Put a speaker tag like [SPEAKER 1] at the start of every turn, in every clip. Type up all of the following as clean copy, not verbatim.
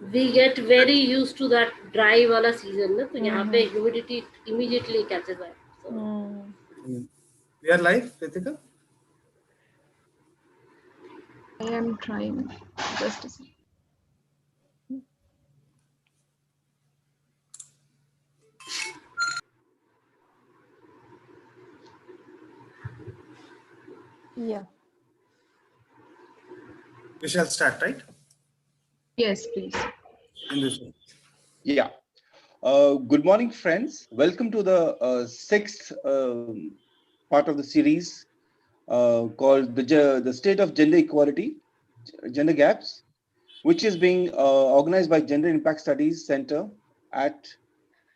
[SPEAKER 1] we get very used to that dry wala season, na? So यहाँ पे humidity immediately catches up. So
[SPEAKER 2] We are live, Ritika?
[SPEAKER 3] I am trying. Just a second.
[SPEAKER 4] Yeah.
[SPEAKER 2] We shall start, right?
[SPEAKER 3] Yes, please.
[SPEAKER 2] In this way.
[SPEAKER 5] Yeah. Good morning, friends. Welcome to the sixth part of the series called the State of Gender Equality, Gender Gaps, which is being organized by Gender Impact Studies Center at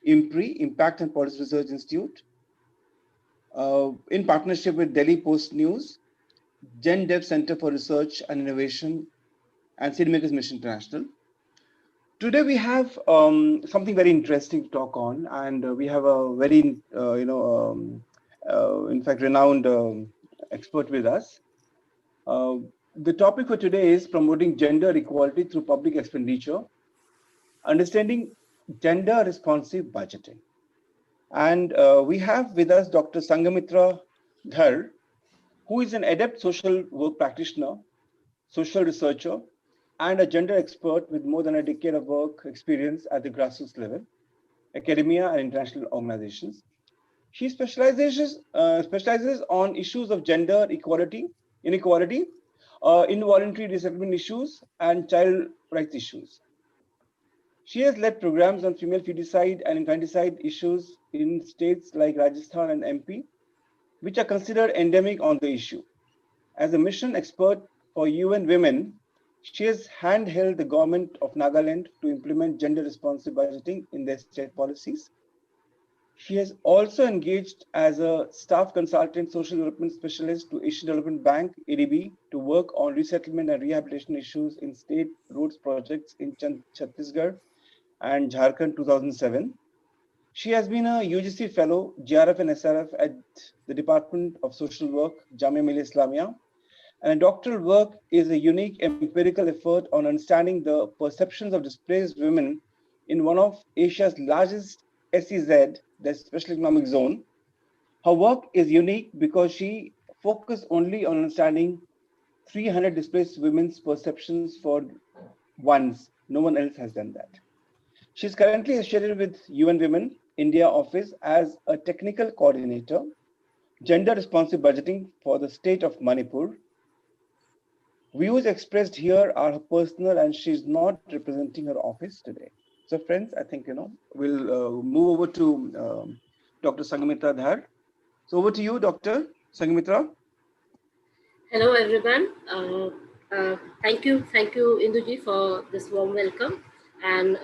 [SPEAKER 5] IMPRI, Impact and Policy Research Institute, in partnership with Delhi Post News, Gen Dev Center for Research and Innovation, and Cinemakers Mission International. Today we have something very interesting to talk on, and we have a very, in fact, renowned expert with us. The topic for today is promoting gender equality through public expenditure, understanding gender responsive budgeting. And we have with us Dr. Sanghamitra Dhar, who is an adept social work practitioner, social researcher, and a gender expert with more than a decade of work experience at the grassroots level, academia, and international organizations. She specializes on issues of gender inequality, involuntary resettlement issues, and child rights issues. She has led programs on female feticide and infanticide issues in states like Rajasthan and MP, which are considered endemic on the issue. As a mission expert for UN Women, she has handheld the government of Nagaland to implement gender-responsive budgeting in their state policies. She has also engaged as a staff consultant social development specialist to Asian Development Bank, ADB, to work on resettlement and rehabilitation issues in state roads projects in Chhattisgarh and Jharkhand 2007. She has been a UGC Fellow, GRF and SRF at the Department of Social Work, Jamia Millia Islamia, and a doctoral work is a unique empirical effort on understanding the perceptions of displaced women in one of Asia's largest SEZ, the Special Economic Zone. Her work is unique because she focused only on understanding 300 displaced women's perceptions for once. No one else has done that. She's currently associated with UN Women India office as a technical coordinator, gender responsive budgeting for the state of Manipur. Views expressed here are her personal, and she's not representing her office today. So, friends, I think we'll move over to Dr. Sanghamitra Dhar. So, over to you, Dr. Sanghamitra.
[SPEAKER 1] hello everyone. Thank you, Induji, for this warm welcome, and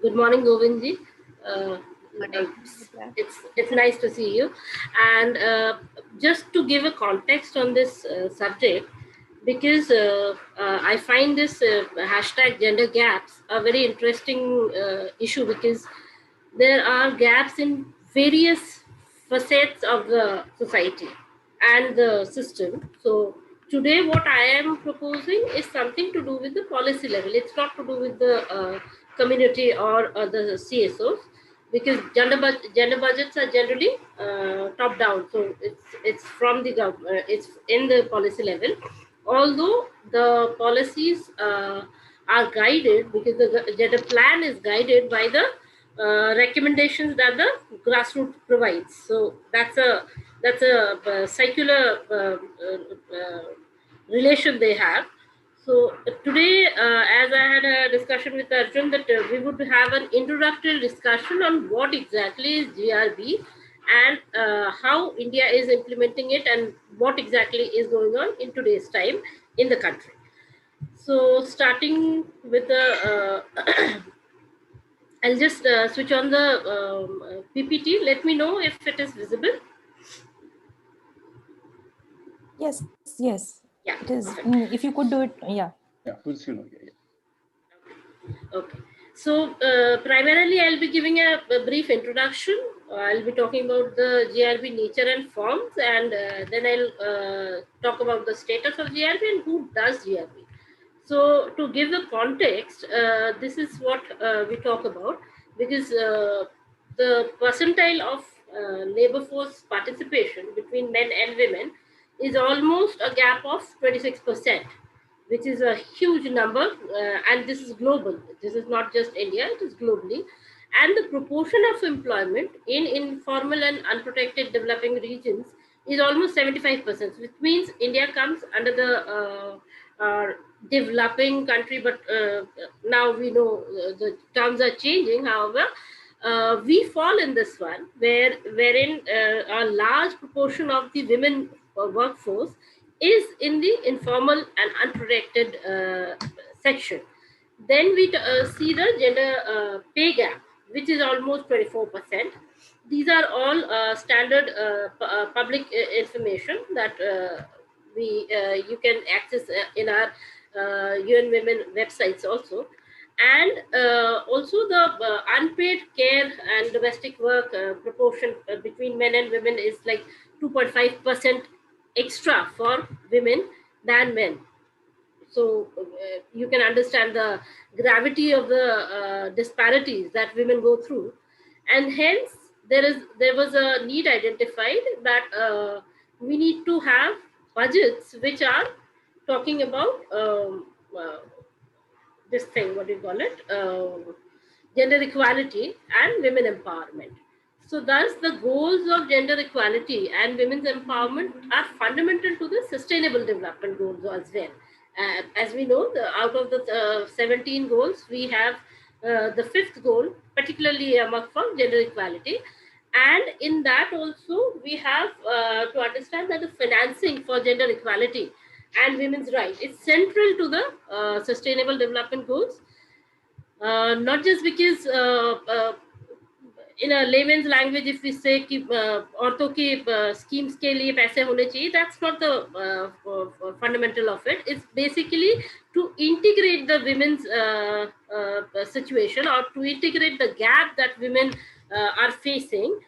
[SPEAKER 1] good morning, Govindji. It's nice to see you. And just to give a context on this subject, because I find this hashtag gender gaps a very interesting issue, because there are gaps in various facets of the society and the system. So today what I am proposing is something to do with the policy level. It's not to do with the community or the CSOs, because gender budgets are generally top down. So it's from the government, it's in the policy level. Although the policies are guided, because the gender plan is guided by the recommendations that the grassroots provides. So that's a circular relation they have. So today, as I had a discussion with Arjun, that we would have an introductory discussion on what exactly is GRB and how India is implementing it and what exactly is going on in today's time in the country. So starting with the, I'll just switch on the PPT. Let me know if it is visible.
[SPEAKER 4] Yes.
[SPEAKER 1] Yeah.
[SPEAKER 4] It is. If you could do it, yeah.
[SPEAKER 5] Yeah, full screen. Yeah.
[SPEAKER 1] Okay. So primarily, I'll be giving a brief introduction. I'll be talking about the GRB nature and forms, and then I'll talk about the status of GRB and who does GRB. So to give the context, this is what we talk about, because the percentile of labor force participation between men and women is almost a gap of 26%, which is a huge number, and this is global. This is not just India, it is globally. And the proportion of employment in informal and unprotected developing regions is almost 75%, which means India comes under the developing country, but now we know the terms are changing. However, we fall in this one, wherein a large proportion of the women workforce is in the informal and unprotected section. Then we see the gender pay gap, which is almost 24%. These are all standard public information that you can access in our UN Women websites also. And also the unpaid care and domestic work proportion between men and women is like 2.5% extra for women than men. So you can understand the gravity of the disparities that women go through, and hence there was a need identified that we need to have budgets which are talking about this thing, what do you call it, gender equality and women empowerment. So thus the goals of gender equality and women's empowerment are fundamental to the sustainable development goals as well. As we know, out of the 17 goals, we have the fifth goal, particularly for gender equality. And in that also, we have to understand that the financing for gender equality and women's rights is central to the sustainable development goals. Not just because in a layman's language, if we say कि औरतों की schemes के लिए पैसे होने चाहिए, that's not the fundamental of it. It's basically to integrate the women's situation, or to integrate the gap that women are facing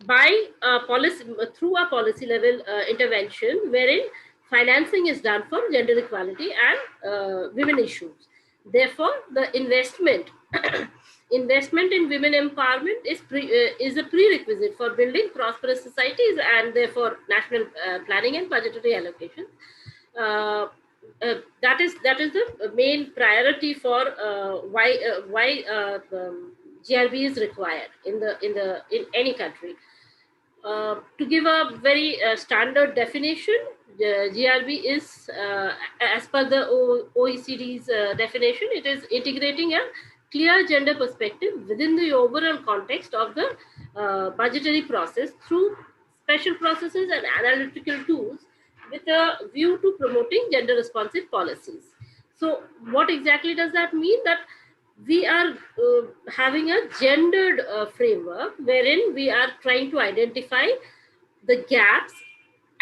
[SPEAKER 1] by policy, through a policy level intervention, wherein financing is done for gender equality and women issues. Therefore, the investment in women empowerment is a prerequisite for building prosperous societies, and therefore national planning and budgetary allocation. That is the main priority for why GRB is required in any country. To give a very standard definition, GRB is, as per the OECD's definition, it is integrating a clear gender perspective within the overall context of the budgetary process through special processes and analytical tools with a view to promoting gender responsive policies. So what exactly does that mean? That we are having a gendered framework wherein we are trying to identify the gaps,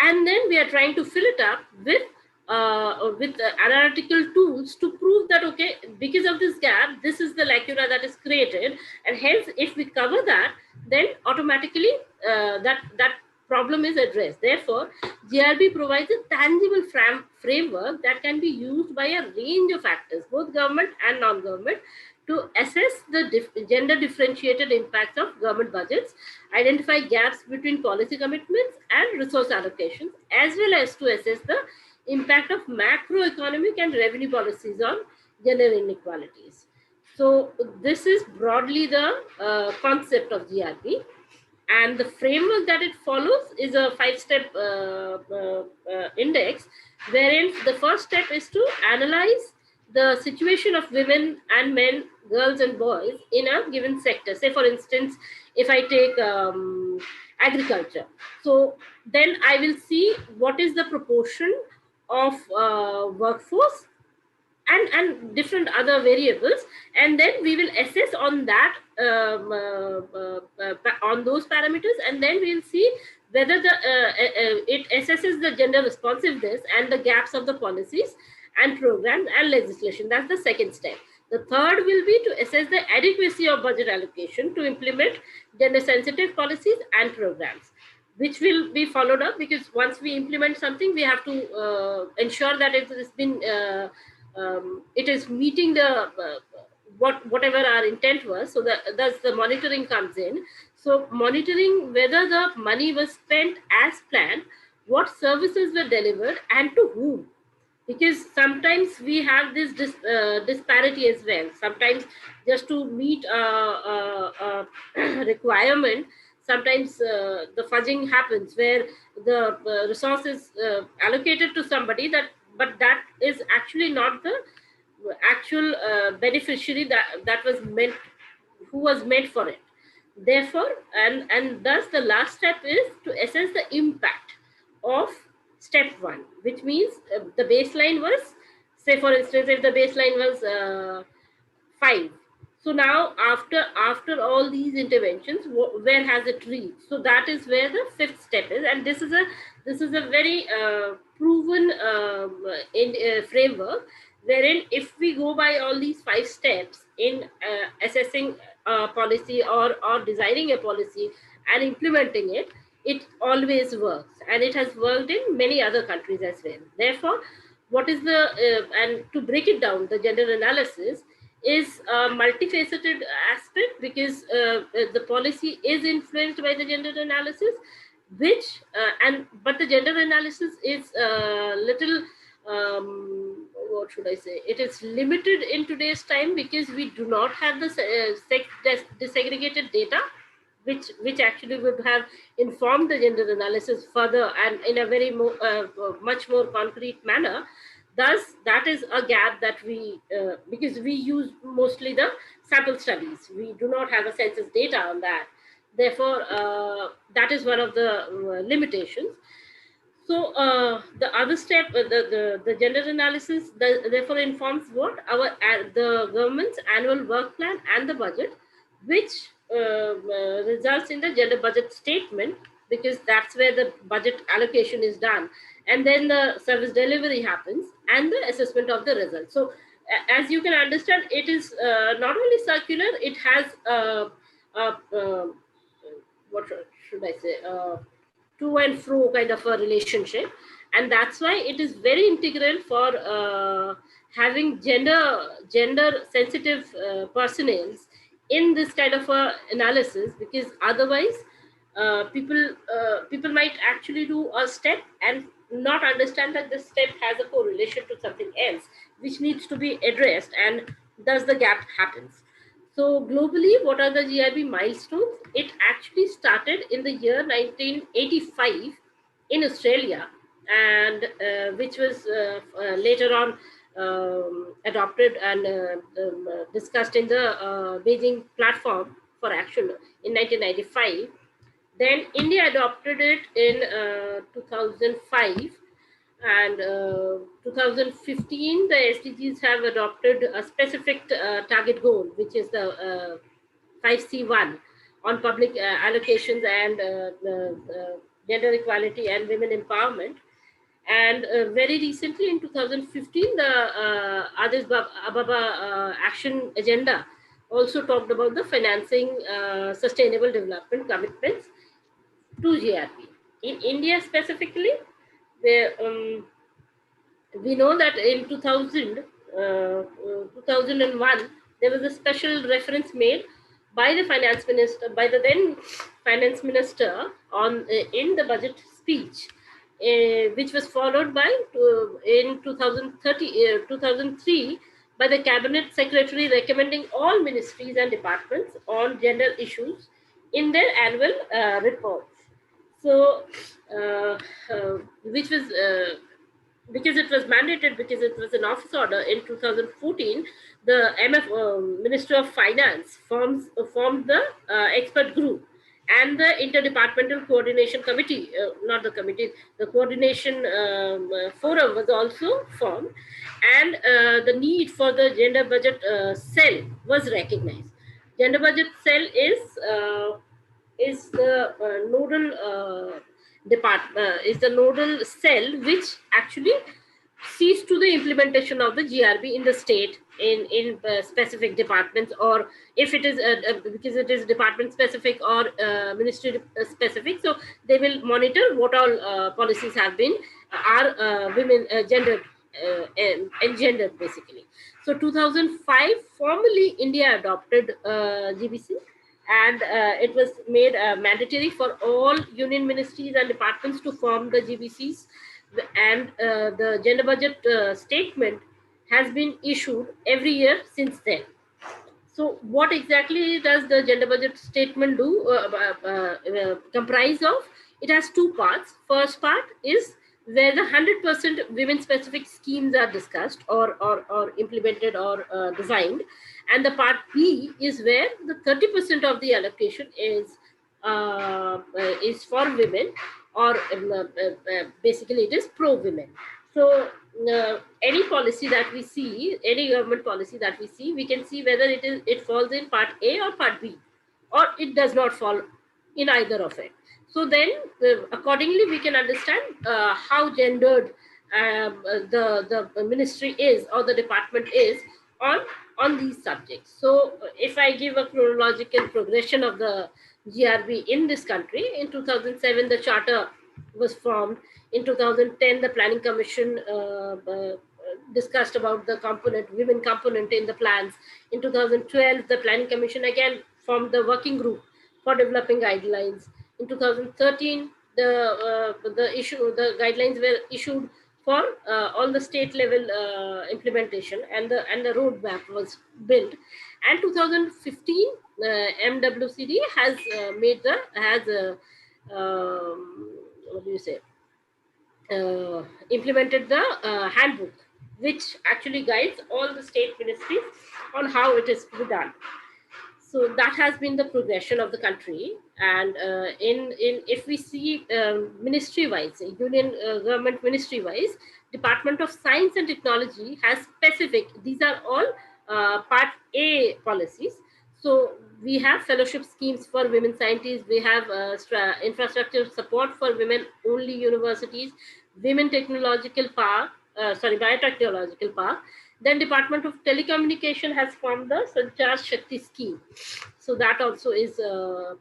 [SPEAKER 1] and then we are trying to fill it up with analytical tools to prove that, okay, because of this gap, this is the lacuna that is created, and hence if we cover that, then automatically that problem is addressed. Therefore, GRB provides a tangible framework that can be used by a range of actors, both government and non-government, to assess the gender differentiated impacts of government budgets, identify gaps between policy commitments and resource allocations, as well as to assess the impact of macroeconomic and revenue policies on gender inequalities. So this is broadly the concept of GRB. And the framework that it follows is a 5-step index, wherein the first step is to analyze the situation of women and men, girls and boys in a given sector. Say, for instance, if I take agriculture, so then I will see what is the proportion of workforce and different other variables, and then we will assess on that on those parameters, and then we'll see whether it assesses the gender responsiveness and the gaps of the policies and programs and legislation. That's the second step. The third will be to assess the adequacy of budget allocation to implement gender sensitive policies and programs, which will be followed up, because once we implement something, we have to ensure that it has been it is meeting the whatever our intent was. So thus the monitoring comes in. So monitoring whether the money was spent as planned, what services were delivered, and to whom, because sometimes we have this disparity as well. Sometimes just to meet requirement, sometimes the fudging happens where the resource is allocated to somebody, that but that is actually not the actual beneficiary that was meant, who was meant for it. Therefore, and thus the last step is to assess the impact of step one, which means the baseline was, say for instance, if the baseline was 5. So now after all these interventions, where has it reached? So that is where the fifth step is, and this is a very proven framework, wherein if we go by all these 5 steps in assessing a policy or designing a policy and implementing it, it always works, and it has worked in many other countries as well. Therefore, what is the and to break it down, the gender analysis is a multifaceted aspect, because the policy is influenced by the gender analysis, which but the gender analysis is little what should I say, it is limited in today's time, because we do not have the sex disaggregated data, which actually would have informed the gender analysis further and in a very much more concrete manner. Thus, that is a gap that we, because we use mostly the sample studies, we do not have a census data on that. Therefore, that is one of the limitations. So the other step, the gender analysis, therefore informs what our the government's annual work plan and the budget, which results in the gender budget statement, because that's where the budget allocation is done, and then the service delivery happens and the assessment of the results. So as you can understand, it is not only circular, it has what should I say, to and fro kind of a relationship, and that's why it is very integral for having gender sensitive personnel in this kind of a analysis, because otherwise people might actually do a step and not understand that this step has a correlation to something else which needs to be addressed, and thus the gap happens. So globally, what are the GRB milestones? It actually started in the year 1985 in Australia, and which was later on adopted and discussed in the Beijing Platform for Action in 1995. Then India adopted it in 2005, and 2015 the SDGs have adopted a specific target goal, which is the 5C1 on public allocations and gender equality and women empowerment. And very recently in 2015, the Addis Ababa action agenda also talked about the financing sustainable development commitments to GRP. In India specifically, where we know that in 2001, there was a special reference made by the finance minister, by the then finance minister, on in the budget speech, which was followed by in 2003 by the cabinet secretary, recommending all ministries and departments on gender issues in their annual reports. So, which was because it was mandated, because it was an office order in 2014, the Minister of Finance formed the expert group, and the Interdepartmental Coordination Committee, not the committee, the coordination forum was also formed, and the need for the gender budget cell was recognized. Gender budget cell is the nodal is the nodal cell which actually sees to the implementation of the GRB in the state, in specific departments, or if it is because it is department specific or ministry specific, so they will monitor what all policies have been are women gendered engendered basically. So 2005, formally India adopted GBC, and it was made mandatory for all union ministries and departments to form the GBCs, and the gender budget statement has been issued every year since then. So what exactly does the gender budget statement do comprise of? It has two parts. First part is where the 100% women specific schemes are discussed or implemented or designed, and the part B is where the 30% of the allocation is for women, or basically it is pro women. So any policy that we see, any government policy that we see, we can see whether it falls in part A or part B, or it does not fall in either of it. So then accordingly we can understand how gendered the ministry is, or the department is, on these subjects. So if I give a chronological progression of the GRB in this country, in 2007 the charter was formed. In 2010 the planning commission discussed about the women component in the plans. In 2012 the planning commission again formed the working group for developing guidelines. In 2013 the guidelines were issued for all the state level implementation, and the roadmap was built. And 2015 MWCD has what do you say, implemented the handbook, which actually guides all the state ministries on how it is to be done. So that has been the progression of the country. And in if we see ministry wise, union government ministry wise, Department of Science and Technology has specific, these are all part A policies. So we have fellowship schemes for women scientists, we have infrastructure support for women only universities, women technological park, biotechnological park. Then Department of Telecommunication has formed the Sanchar Shakti scheme. So that also is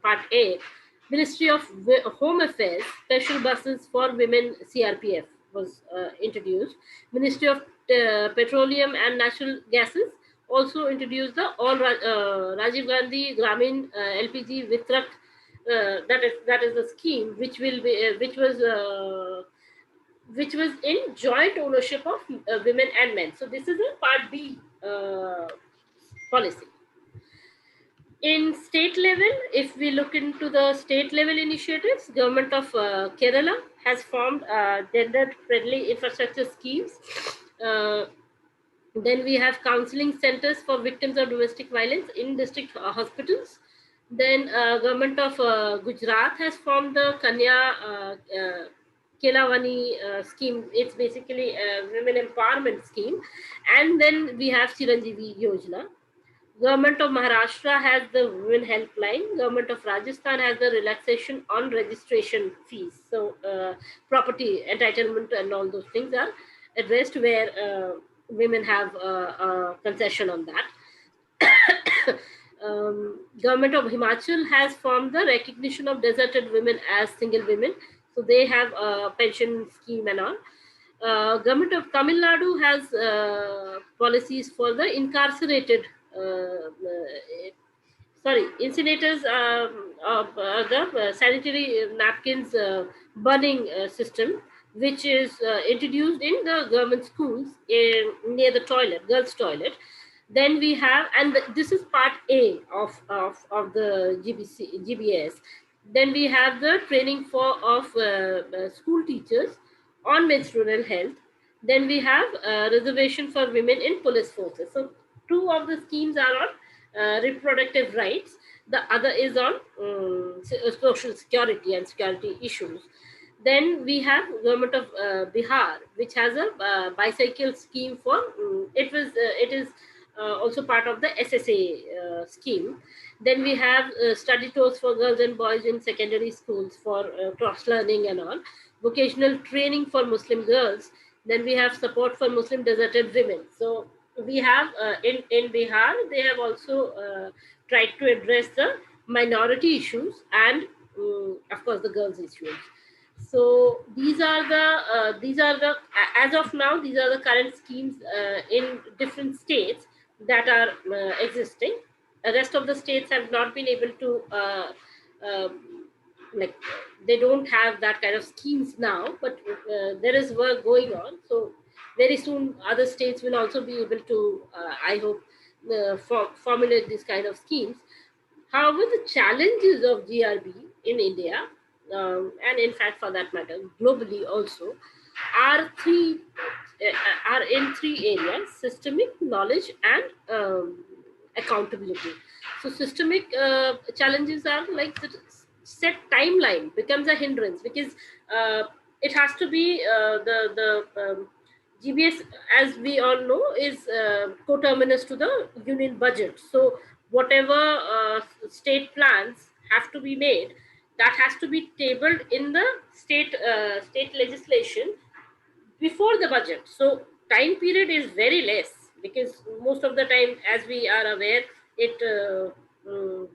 [SPEAKER 1] part A. Ministry of Home Affairs, special buses for women CRPF was introduced. Ministry of Petroleum and Natural Gases also introduced the all Rajiv Gandhi Gramin LPG Vitrak. That is the scheme which will be which was in joint ownership of women and men. So this is a part B policy. In state level, if we look into the state level initiatives, government of Kerala has formed gender friendly infrastructure schemes. Then we have counseling centers for victims of domestic violence in district hospitals. Then government of Gujarat has formed the Kanya Kelavani scheme. It's basically a women empowerment scheme. And then we have Chiranjeevi Yojana. Government of Maharashtra has the women helpline. Government of Rajasthan has the relaxation on registration fees. So property entitlement and all those things are addressed, where women have a concession on that. Government of Himachal has formed the recognition of deserted women as single women. So they have a pension scheme and all. Government of Tamil Nadu has policies for the incarcerated incinerators of the sanitary napkins burning system, which is introduced in the government schools near the toilet, girls' toilet. Then we have, and this is part A of the GBS. Then we have the training of school teachers on menstrual health. Then we have reservation for women in police forces. So two of the schemes are on reproductive rights. The other is on social security and security issues. Then we have government of Bihar, which has a bicycle scheme for it is also part of the SSA scheme. Then we have study tours for girls and boys in secondary schools for cross learning and all. Vocational training for Muslim girls. Then we have support for Muslim deserted women. So we have in Bihar, they have also tried to address the minority issues and of course the girls issues. So these are the as of now these are the current schemes in different states that are existing. The rest of the states have not been able to uh, like they don't have that kind of schemes now, but there is work going on. So very soon other states will also be able to I hope formulate these kind of schemes. However, the challenges of GRB in India, and in fact for that matter globally also, are are in three areas: systemic, knowledge, and accountability. So systemic challenges are like the set timeline becomes a hindrance, because uh, it has to be GBS, as we all know, is coterminous to the union budget. So whatever state plans have to be made, that has to be tabled in the state legislation before the budget. So time period is very less, because most of the time, as we are aware, it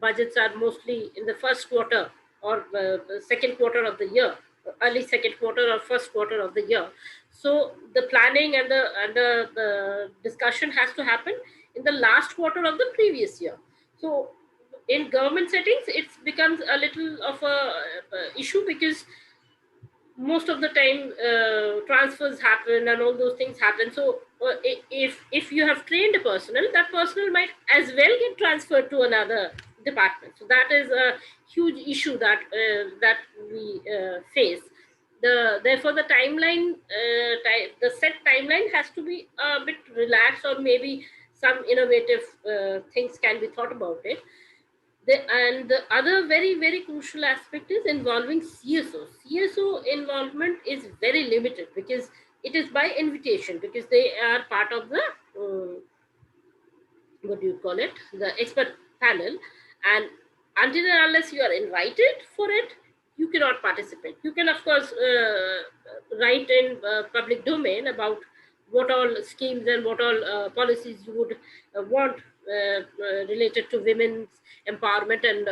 [SPEAKER 1] budgets are mostly in the first quarter or the second quarter of the year, early second quarter or first quarter of the year. So the planning and the discussion has to happen in the last quarter of the previous year. So in government settings, it becomes a little of a issue, because most of the time transfers happen and all those things happen. So if you have trained a personnel, that personnel might as well get transferred to another department. So that is a huge issue that that we face. Therefore the timeline the set timeline has to be a bit relaxed, or maybe some innovative things can be thought about it. And the other very, very crucial aspect is involving CSO. CSO involvement is very limited, because it is by invitation, because they are part of the what do you call it, the expert panel. And until and unless you are invited for it, you cannot participate. You can of course write in public domain about what all schemes and what all policies you would want related to women's empowerment and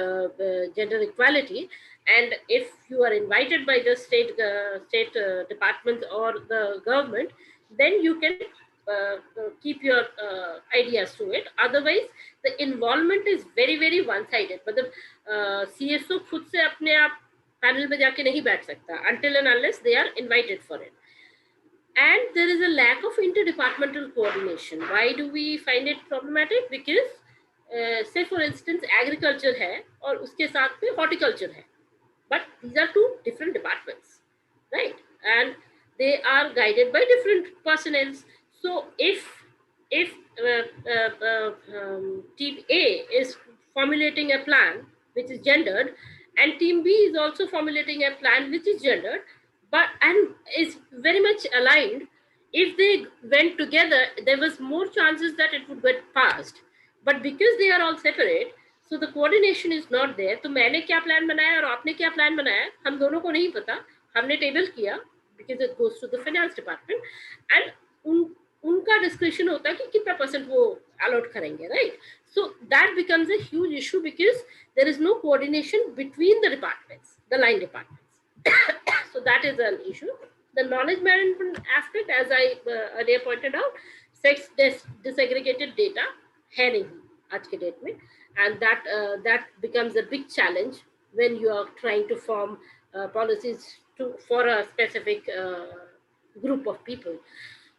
[SPEAKER 1] gender equality. And if you are invited by the state departments or the government, then you can keep your ideas to it. Otherwise the involvement is very, very one sided. मतलब CSO खुद से अपने आप panel में जाके नहीं बैठ सकता until and unless they are invited for it. And there is a lack of interdepartmental coordination. Why do we find it problematic? Because say for instance agriculture है और उसके साथ में horticulture है, but these are two different departments, right? And they are guided by different personnel. So if team A is formulating a plan which is gendered, and team B is also formulating a plan which is gendered, but and is very much aligned, if they went together, there was more chances that it would get passed. But because they are all separate, so the coordination is not there. तो मैंने क्या plan बनाया और आपने क्या plan बनाया, हम दोनों को नहीं पता. हमने टेबल किया because it goes to the finance department, and उनका डिस्क्रिप्शन होता है कि कितना परसेंट वो अलॉट करेंगे, right? So that becomes a huge issue, because there is no coordination between the departments, the line departments. So that is an issue. The knowledge management aspect, as I earlier pointed out, sex disaggregated data है नहीं आज के date में, and that becomes a big challenge when you are trying to form policies for a specific group of people.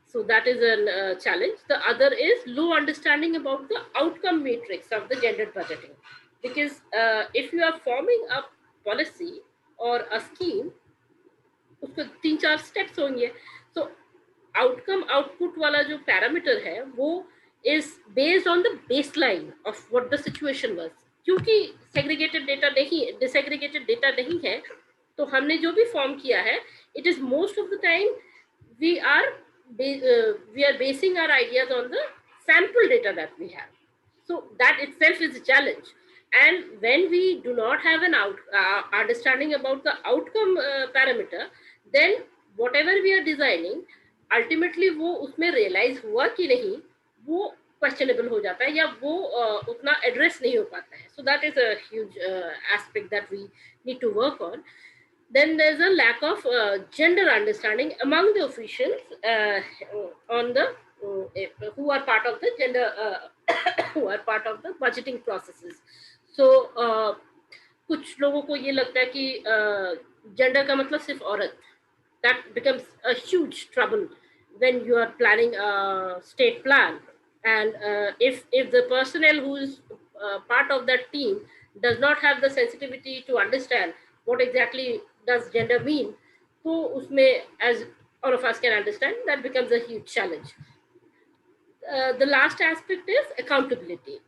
[SPEAKER 1] So that is a challenge. The other is low understanding about the outcome matrix of the gendered budgeting, because if you are forming a policy or a scheme, उसको 3-4 steps होंगे. So outcome output वाला जो parameter है वो is based on the baseline of what the situation was. क्योंकि segregated data नहीं, disaggregated data नहीं है, तो हमने जो भी form किया है, it is most of the time we are basing our ideas on the sample data that we have. So that itself is a challenge. And when we do not have an understanding about the outcome parameter, then whatever we are designing, ultimately वो उसमें realize हुआ कि नहीं, वो questionable हो जाता है, या वो उतना address नहीं हो पाता है. So that is a huge aspect that we need to work on. Then there's a lack of gender understanding among the officials on the who are part of the gender who are part of the budgeting processes. So कुछ लोगों को ये लगता है कि gender का मतलब सिर्फ औरत. That becomes a huge trouble when you are planning a state plan. And if the personnel who is part of that team does not have the sensitivity to understand what exactly does gender mean, so usme, as all of us can understand, that becomes a huge challenge. The last aspect is accountability.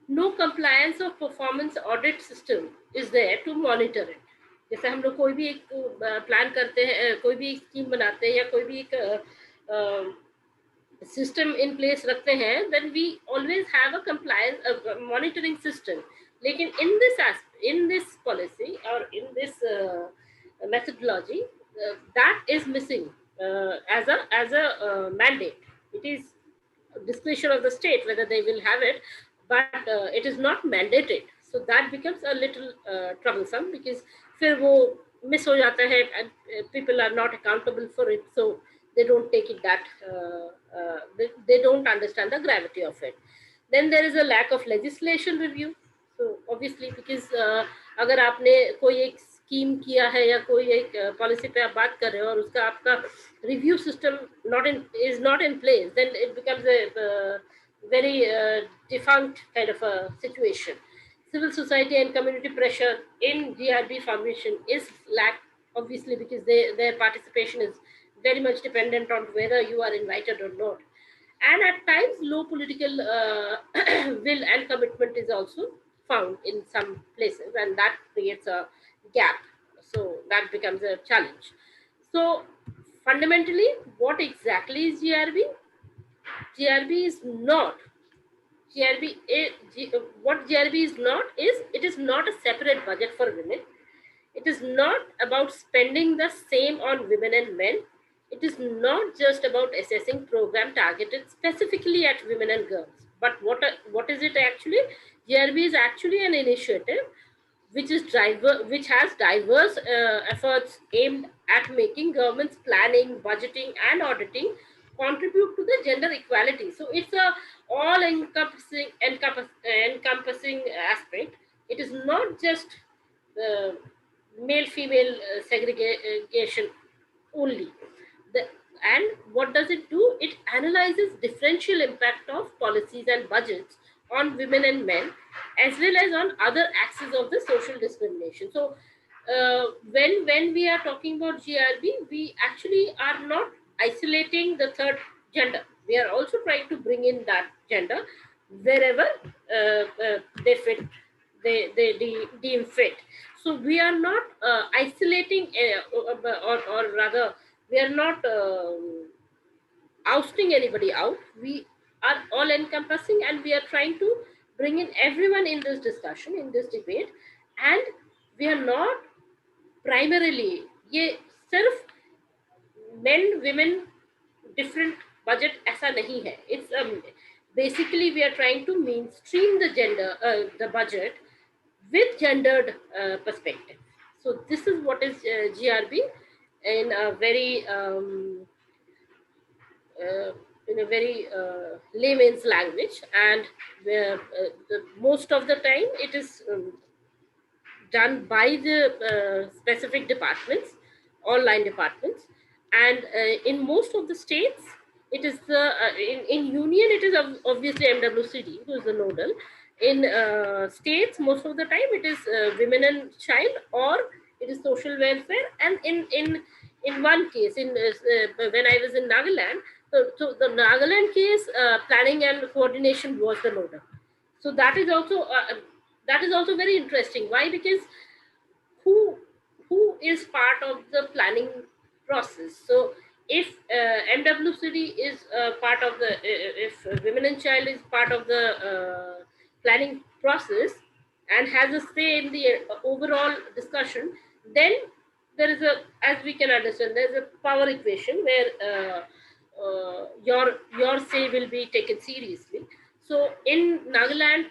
[SPEAKER 1] No compliance or performance audit system is there to monitor it. जैसे हम लोग कोई भी एक plan करते हैं, कोई भी स्कीम बनाते हैं या कोई भी एक system in place रखते हैं, then we always have a compliance monitoring system. लेकिन in this policy or in this methodology, that is missing as a mandate. It is discretion of the state whether they will have it, but it is not mandated. So that becomes a little troublesome because फिर वो miss हो जाता है and people are not accountable for it, so they don't take it that they don't understand the gravity of it. Then there is a lack of legislation review. So obviously because अगर आपने कोई एक scheme किया है या कोई एक policy पे आप बात कर रहे हो और उसका आपका review system is not in place, then it becomes a very defunct kind of a situation. Civil society and community pressure in GRB formation is lacked, obviously, because their participation is very much dependent on whether you are invited or not. And at times, low political will and commitment is also found in some places, and that creates a gap. So that becomes a challenge. So fundamentally, what exactly is GRB? GRB is not. What GRB is not is, it is not a separate budget for women. It is not about spending the same on women and men. It is not just about assessing program targeted specifically at women and girls. But what is it actually? GRB is actually an initiative which has diverse efforts aimed at making government's planning, budgeting, and auditing contribute to the gender equality. So it's a all encompassing aspect. It is not just male female segregation only. And what does it do? It analyzes differential impact of policies and budgets on women and men, as well as on other axes of the social discrimination. So when we are talking about GRB, we actually are not isolating the third gender. We are also trying to bring in that gender wherever they fit, they deem fit. So we are not isolating or rather we are not ousting anybody out. We are all encompassing, and we are trying to bring in everyone in this discussion, in this debate. And we are not primarily ये सिर्फ men women different budget ऐसा नहीं है. It's basically we are trying to mainstream the gender the budget with gendered perspective. So this is what is GRB in a very layman's language, and most of the time it is done by the specific departments, all line departments, and in most of the states it is the in union it is obviously MWCD who is the nodal. In states most of the time it is women and child, or it is social welfare. And in one case when I was in Nagaland, so the Nagaland case, planning and coordination was the nodal. So that is also very interesting. Why? Because who is part of the planning process? So if MWCD is part of the if women and child is part of the planning process and has a say in the overall discussion, then there is a, as we can understand, there is a power equation where your say will be taken seriously. So in Nagaland,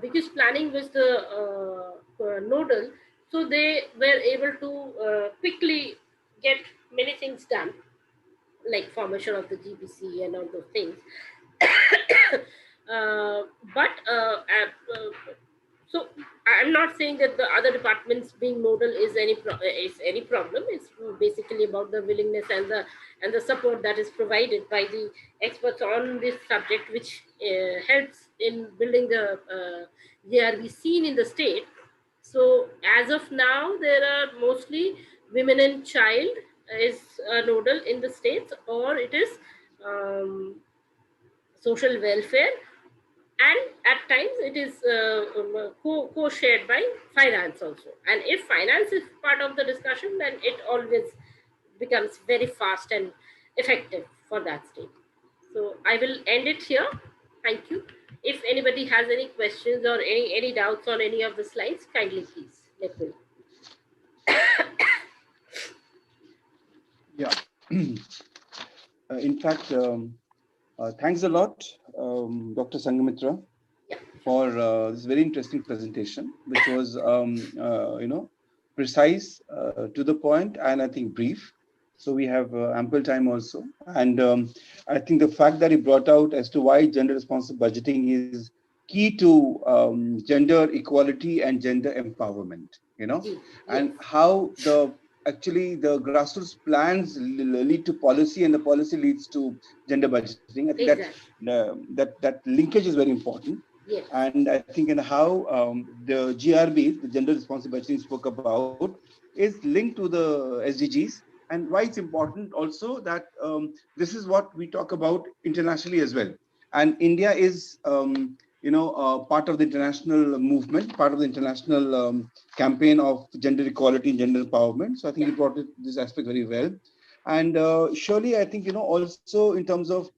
[SPEAKER 1] because planning was the nodal, So they were able to quickly get many things done, like formation of the GBC and all those things. uh, but so I'm not saying that the other departments being modal is any problem. It's basically about the willingness and the support that is provided by the experts on this subject, which helps in building the GRB scene in the state. So as of now, there are mostly women and child is nodal in the states, or it is um, social welfare, and at times it is co-shared by finance also. And if finance is part of the discussion, then it always becomes very fast and effective for that state. So I will end it here. Thank you. If anybody has any questions or any doubts on any of the slides, kindly please let me know.
[SPEAKER 5] Yeah. In fact, thanks a lot, Dr. Sanghamitra,
[SPEAKER 1] Yeah.
[SPEAKER 5] for this very interesting presentation, which was, precise, to the point, and I think brief. So we have ample time also. And I think the fact that he brought out as to why gender responsive budgeting is key to gender equality and gender empowerment,
[SPEAKER 1] Yes.
[SPEAKER 5] and how actually the grassroots plans lead to policy, and the policy leads to gender budgeting. I think
[SPEAKER 1] Exactly.
[SPEAKER 5] that linkage is very important.
[SPEAKER 1] Yes.
[SPEAKER 5] And I think in how the GRB, the gender responsive budgeting spoke about, is linked to the SDGs, and why it's important also that this is what we talk about internationally as well. And India is, part of the international movement, part of the international campaign of gender equality and gender empowerment. So I think you brought this aspect very well. And surely, I think, also in terms of,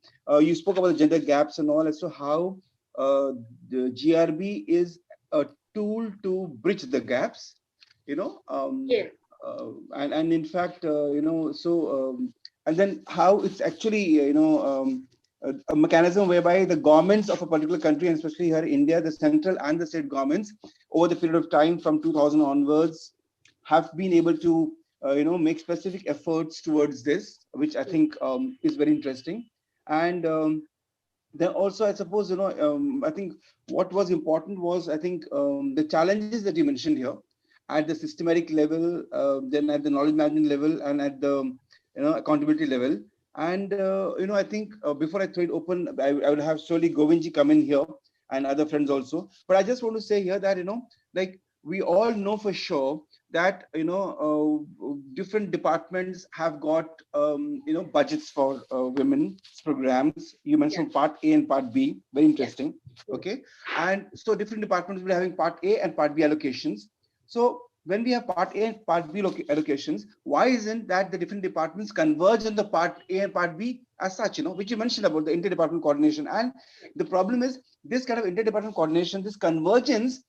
[SPEAKER 5] you spoke about the gender gaps and all, as to how the GRB is a tool to bridge the gaps,
[SPEAKER 1] Yeah.
[SPEAKER 5] and in fact, and then how it's actually, a mechanism whereby the governments of a particular country, and especially here India, the central and the state governments, over the period of time from 2000 onwards, have been able to, make specific efforts towards this, which I think is very interesting. And then also, I suppose, I think what was important was, I think, the challenges that you mentioned here at the systematic level, then at the knowledge management level, and at the accountability level. And I think before I throw it open, I would have surely Govindji come in here, and other friends also. But I just want to say here that, like, we all know for sure that different departments have got budgets for women's programs. You mentioned part A and part B, very interesting. Okay, and so different departments will be having part A and part B allocations. So when we have part A and part B allocations, why isn't that the different departments converge on the part A and part B as such, which you mentioned about the interdepartmental coordination? And the problem is this kind of interdepartmental coordination, this convergence,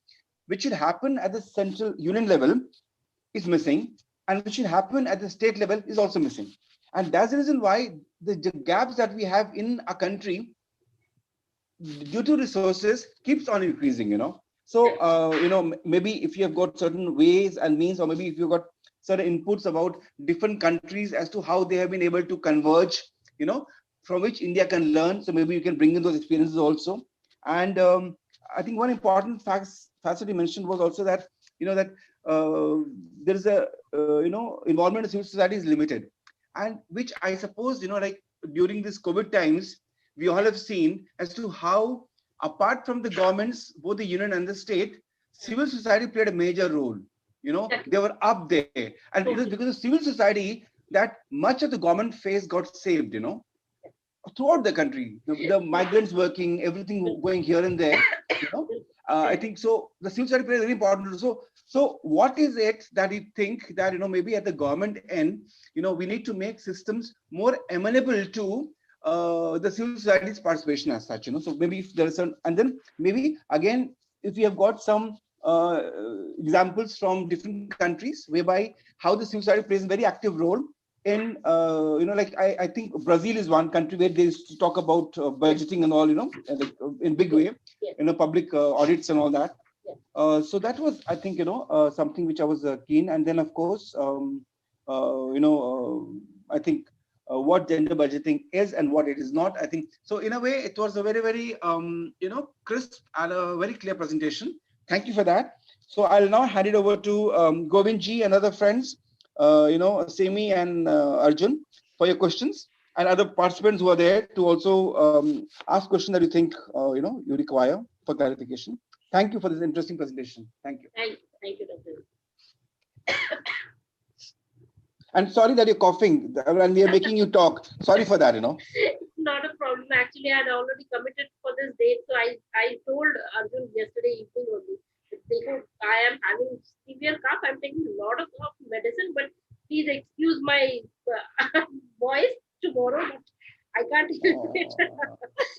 [SPEAKER 5] which should happen at the central union level, is missing, and which should happen at the state level is also missing. And that's the reason why the gaps that we have in a country due to resources keeps on increasing. So maybe if you have got certain ways and means, or maybe if you've got certain inputs about different countries as to how they have been able to converge, from which India can learn, so maybe you can bring in those experiences also. And I think one important facet you mentioned was also that there is a involvement of civil society is limited, and which I suppose, like during this COVID times, we all have seen as to how, apart from the governments, both the union and the state, civil society played a major role. They were up there, and it was because of civil society that much of the government phase got saved, throughout the country, the migrants working, everything going here and there. I think so. The civil society plays a very important role. So what is it that you think that maybe at the government end, we need to make systems more amenable to the civil society's participation as such. So maybe if there is some, and then maybe again, if we have got some examples from different countries whereby how the civil society plays a very active role in like I think Brazil is one country where they used to talk about budgeting and all, in big way, public audits and all that. So that was, I think, something which I was keen. And then, of course, I think what gender budgeting is and what it is not. I think so. In a way, it was a very, very, crisp and a very clear presentation. Thank you for that. So I'll now hand it over to Govindji and other friends, Semi and Arjun, for your questions, and other participants who are there to also ask questions that you think you require for clarification. Thank you for this interesting presentation. Thank you.
[SPEAKER 1] Thank you, Dr.
[SPEAKER 5] And sorry that you're coughing and we are making you talk. Sorry for that,
[SPEAKER 1] Not a problem. Actually, I had already committed for this date. So I told Arjun yesterday evening only that I am having severe cough. I'm taking a lot of medicine, but please excuse my voice tomorrow. But I can't help it.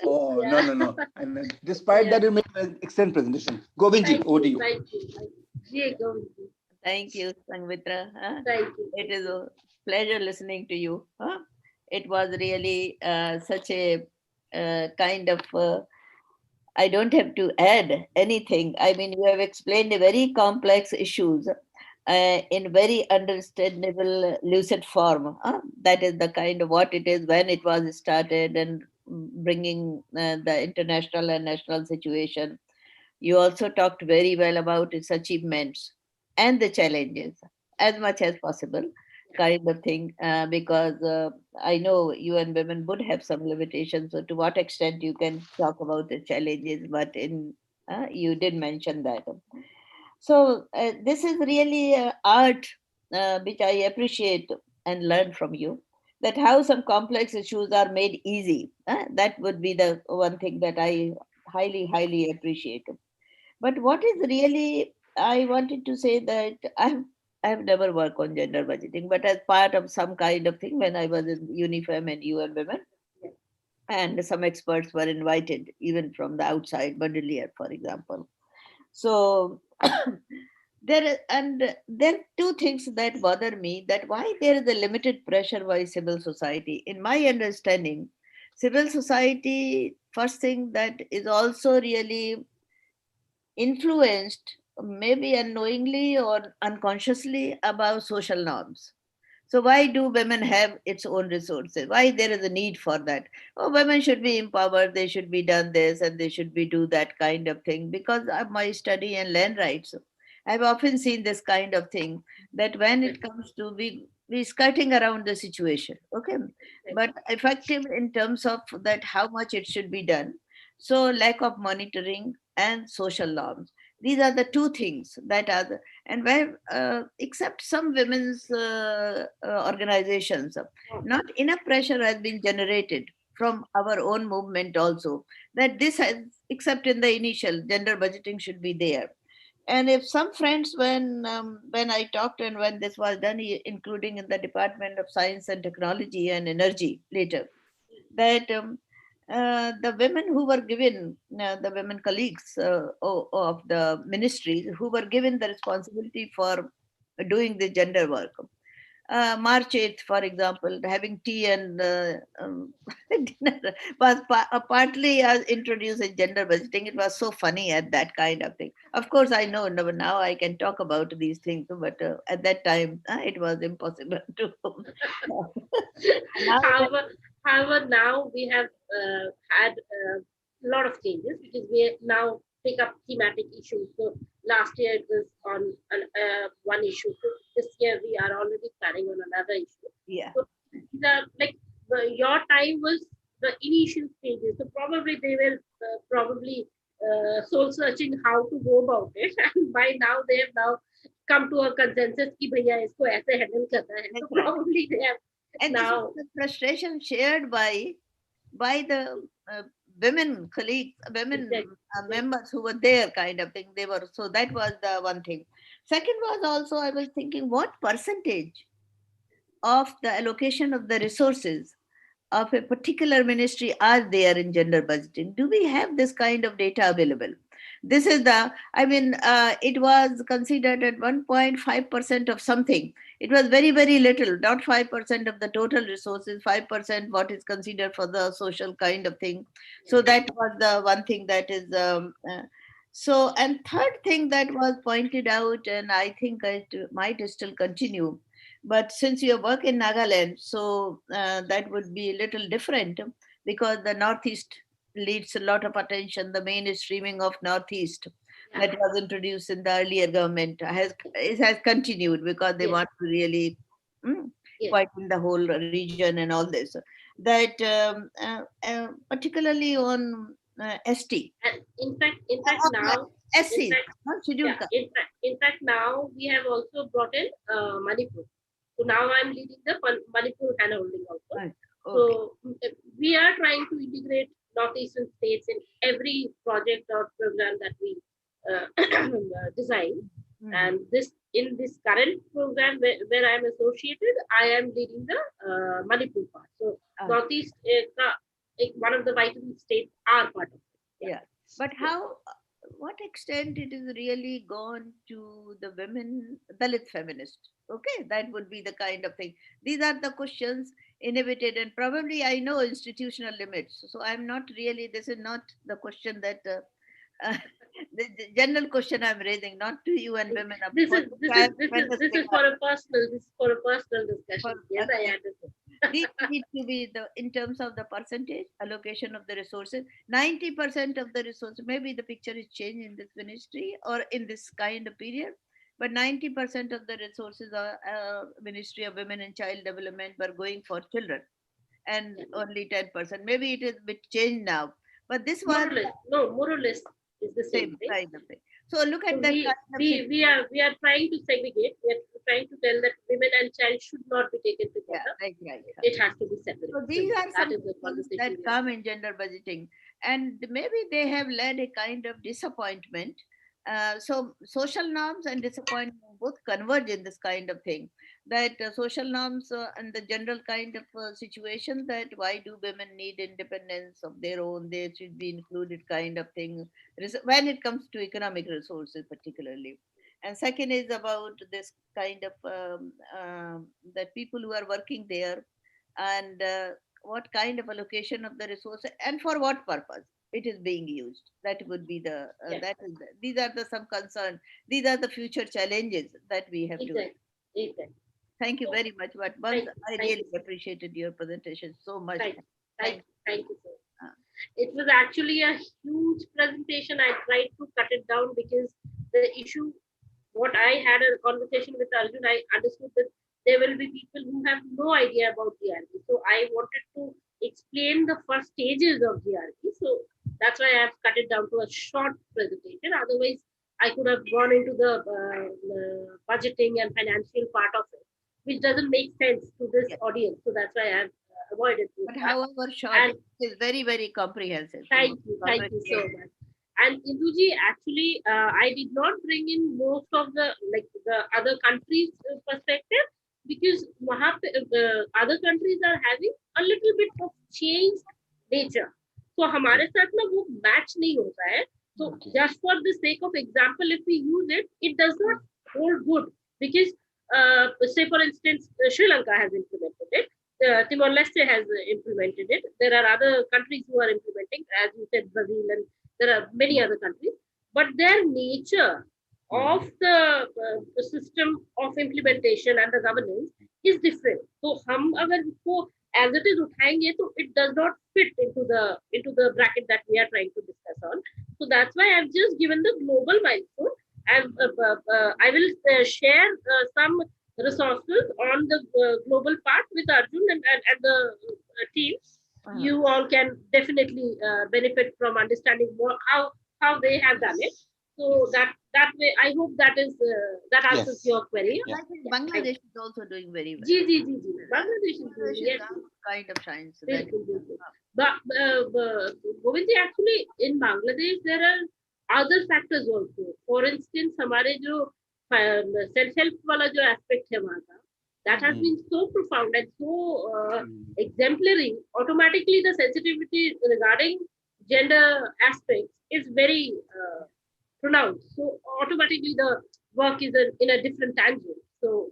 [SPEAKER 1] Yeah.
[SPEAKER 5] No. And despite that, you made an excellent presentation. Govindji, over to you.
[SPEAKER 1] Thank you. Yeah, Govindji.
[SPEAKER 6] Thank you, Sanghamitra.
[SPEAKER 1] Thank you.
[SPEAKER 6] It is a pleasure listening to you. It was really such a kind of, I don't have to add anything. I mean, you have explained a very complex issues in very understandable, lucid form. That is the kind of what it is, when it was started, and bringing the international and national situation. You also talked very well about its achievements and the challenges as much as possible, kind of thing, because I know you and women would have some limitations. So to what extent you can talk about the challenges, but you did mention that. So this is really art, which I appreciate and learn from you, that how some complex issues are made easy. That would be the one thing that I highly, highly appreciate. But what is really, I wanted to say that I have never worked on gender budgeting, but as part of some kind of thing when I was in UNIFEM and UN Women, and some experts were invited even from the outside, Bandelier, for example. So there are two things that bother me, that why there is a limited pressure by civil society. In my understanding, civil society, first thing, that is also really influenced, maybe unknowingly or unconsciously, about social norms. So why do women have its own resources? Why there is a need for that? Oh, women should be empowered, they should be done this and they should be do that kind of thing. Because of my study in land rights, I've often seen this kind of thing, that when it comes to we skirting around the situation, okay, but effective in terms of that how much it should be done. So lack of monitoring and social norms. These are the two things that are and where except some women's organizations, not enough pressure has been generated from our own movement also, that this has, except in the initial, gender budgeting should be there. And if some friends, when I talked and when this was done, including in the Department of Science and Technology and Energy later, that the women who were given, the women colleagues of the ministries who were given the responsibility for doing the gender work. March 8th, for example, having tea and dinner was partly introduced in gender budgeting. It was so funny at that kind of thing. Of course, I know now I can talk about these things, but at that time it was impossible to.
[SPEAKER 1] However, now we have had a lot of changes because we now pick up thematic issues. So last year it was on one issue. So this year we are already planning on another issue.
[SPEAKER 6] Yeah.
[SPEAKER 1] So your time was the initial stages. So probably they were soul searching how to go about it, and by now they have now come to a consensus कि भैया इसको ऐसे handle करना है. So probably they have.
[SPEAKER 6] And
[SPEAKER 1] Now,
[SPEAKER 6] this is the frustration shared by the women colleagues, women members who were there, kind of thing. They were, so that was the one thing. Second was also, I was thinking, what percentage of the allocation of the resources of a particular ministry are there in gender budgeting? Do we have this kind of data available? This is it was considered at 1.5% of something. It was very, very little, not 5% of the total resources, 5% what is considered for the social kind of thing. So that was the one thing that is, So, and third thing that was pointed out, and I think it might still continue, but since you work in Nagaland, so that would be a little different because the Northeast leads a lot of attention. The mainstreaming of Northeast
[SPEAKER 1] Yeah.
[SPEAKER 6] that was introduced in the earlier government has continued because they
[SPEAKER 1] Yes.
[SPEAKER 6] want to really
[SPEAKER 1] Yes.
[SPEAKER 6] fight in the whole region and all this. That particularly on ST.
[SPEAKER 1] And in fact now, in
[SPEAKER 6] SCs,
[SPEAKER 1] fact,
[SPEAKER 6] not scheduled
[SPEAKER 1] yeah,
[SPEAKER 6] caste.
[SPEAKER 1] in fact, now we have also brought in Manipur. So now I'm leading the Manipur handholding also.
[SPEAKER 6] Right. Okay.
[SPEAKER 1] So we are trying to integrate northeastern states in every project or program that we design.
[SPEAKER 6] Mhm.
[SPEAKER 1] And in this current program where I am associated, I am leading the Manipur part. So
[SPEAKER 6] Ah.
[SPEAKER 1] northeast, one of the vital states are part of it.
[SPEAKER 6] Yeah. But how, what extent it is really gone to the women, Dalit feminists? Okay, that would be the kind of thing. These are the questions inhibited, and probably I know institutional limits. So I'm not really, this is not the question that, the general question I'm raising, not to you and women.
[SPEAKER 1] This
[SPEAKER 6] for
[SPEAKER 1] is
[SPEAKER 6] which
[SPEAKER 1] this
[SPEAKER 6] I
[SPEAKER 1] is
[SPEAKER 6] have
[SPEAKER 1] this is
[SPEAKER 6] tremendous
[SPEAKER 1] this is
[SPEAKER 6] regard.
[SPEAKER 1] for a personal discussion.
[SPEAKER 6] For-
[SPEAKER 1] Yes, I
[SPEAKER 6] okay.
[SPEAKER 1] understand.
[SPEAKER 6] These need to be the in terms of the percentage allocation of the resources. 90% of the resources, maybe the picture is changed in this ministry or in this kind of period, but 90% of the resources are Ministry of Women and Child Development were going for children, and
[SPEAKER 1] Yeah.
[SPEAKER 6] only 10%. Maybe it is a bit changed now, but this
[SPEAKER 1] More
[SPEAKER 6] was
[SPEAKER 1] or less, no, more or less is the
[SPEAKER 6] the
[SPEAKER 1] same
[SPEAKER 6] same
[SPEAKER 1] thing.
[SPEAKER 6] kind of thing. So look
[SPEAKER 1] So
[SPEAKER 6] at that kind of
[SPEAKER 1] we are trying to segregate. We are trying to tell that women and child should not be taken
[SPEAKER 6] yeah,
[SPEAKER 1] together.
[SPEAKER 6] right.
[SPEAKER 1] It has to be separate.
[SPEAKER 6] So these are
[SPEAKER 1] that
[SPEAKER 6] some
[SPEAKER 1] is the
[SPEAKER 6] things
[SPEAKER 1] conversation.
[SPEAKER 6] that
[SPEAKER 1] we are
[SPEAKER 6] come in gender budgeting, and maybe they have led a kind of disappointment. So social norms and disappointment both converge in this kind of thing. That social norms and the general kind of situation that why do women need independence of their own? They should be included kind of thing when it comes to economic resources, particularly. And second is about this kind of that people who are working there and what kind of allocation of the resources and for what purpose it is being used. That would be the
[SPEAKER 1] Yeah.
[SPEAKER 6] these are the some concern. These are the future challenges that we have to.
[SPEAKER 1] Exactly.
[SPEAKER 6] Thank you very much. But once
[SPEAKER 1] Thank you.
[SPEAKER 6] I
[SPEAKER 1] Thank
[SPEAKER 6] really appreciated your presentation so much.
[SPEAKER 1] Thank you, sir.
[SPEAKER 6] Uh.
[SPEAKER 1] It was actually a huge presentation. I tried to cut it down because the issue, what I had a conversation with Arjun, I understood that there will be people who have no idea about GRB. So I wanted to explain the first stages of GRB. So that's why I have cut it down to a short presentation. Otherwise, I could have gone into the budgeting and financial part of it, which doesn't make sense to this
[SPEAKER 6] Yes.
[SPEAKER 1] audience. So that's why I have avoided it.
[SPEAKER 6] But however short,
[SPEAKER 1] And
[SPEAKER 6] it is very, very comprehensive.
[SPEAKER 1] thank you so much. And Induji, actually, I did not bring in most of the other countries' perspective because other countries are having a little bit of changed nature. So हमारे साथ ना वो match नहीं होता है. So just for the sake of example, if we use it, it does not hold good because say for instance, Sri Lanka has implemented it. Timor-Leste has implemented it. There are other countries who are implementing, as you said, Brazil, and there are many other countries. But their nature of the system of implementation and the governance is different. So, हम अगर इसको as it is उठाएंगे, so it does not fit into the bracket that we are trying to discuss on. So that's why I've just given the global milestone. I will share some resources on the global part with Arjun and the team. You all can definitely benefit from understanding more how they have done it. So that way, I hope that answers
[SPEAKER 7] Yes.
[SPEAKER 1] your query.
[SPEAKER 7] Yeah.
[SPEAKER 6] I think Bangladesh is also doing very well.
[SPEAKER 1] Ji. Bangladesh is doing, yes.
[SPEAKER 6] Kind of shines.
[SPEAKER 1] Bilkul. But Govindji, actually in Bangladesh there are other factors also. For instance, हमारे जो self-help वाला जो aspect है वहाँ का, that has been so profound and so exemplary. Automatically, the sensitivity regarding gender aspects is very pronounced. So automatically, the work is in a different tangent. So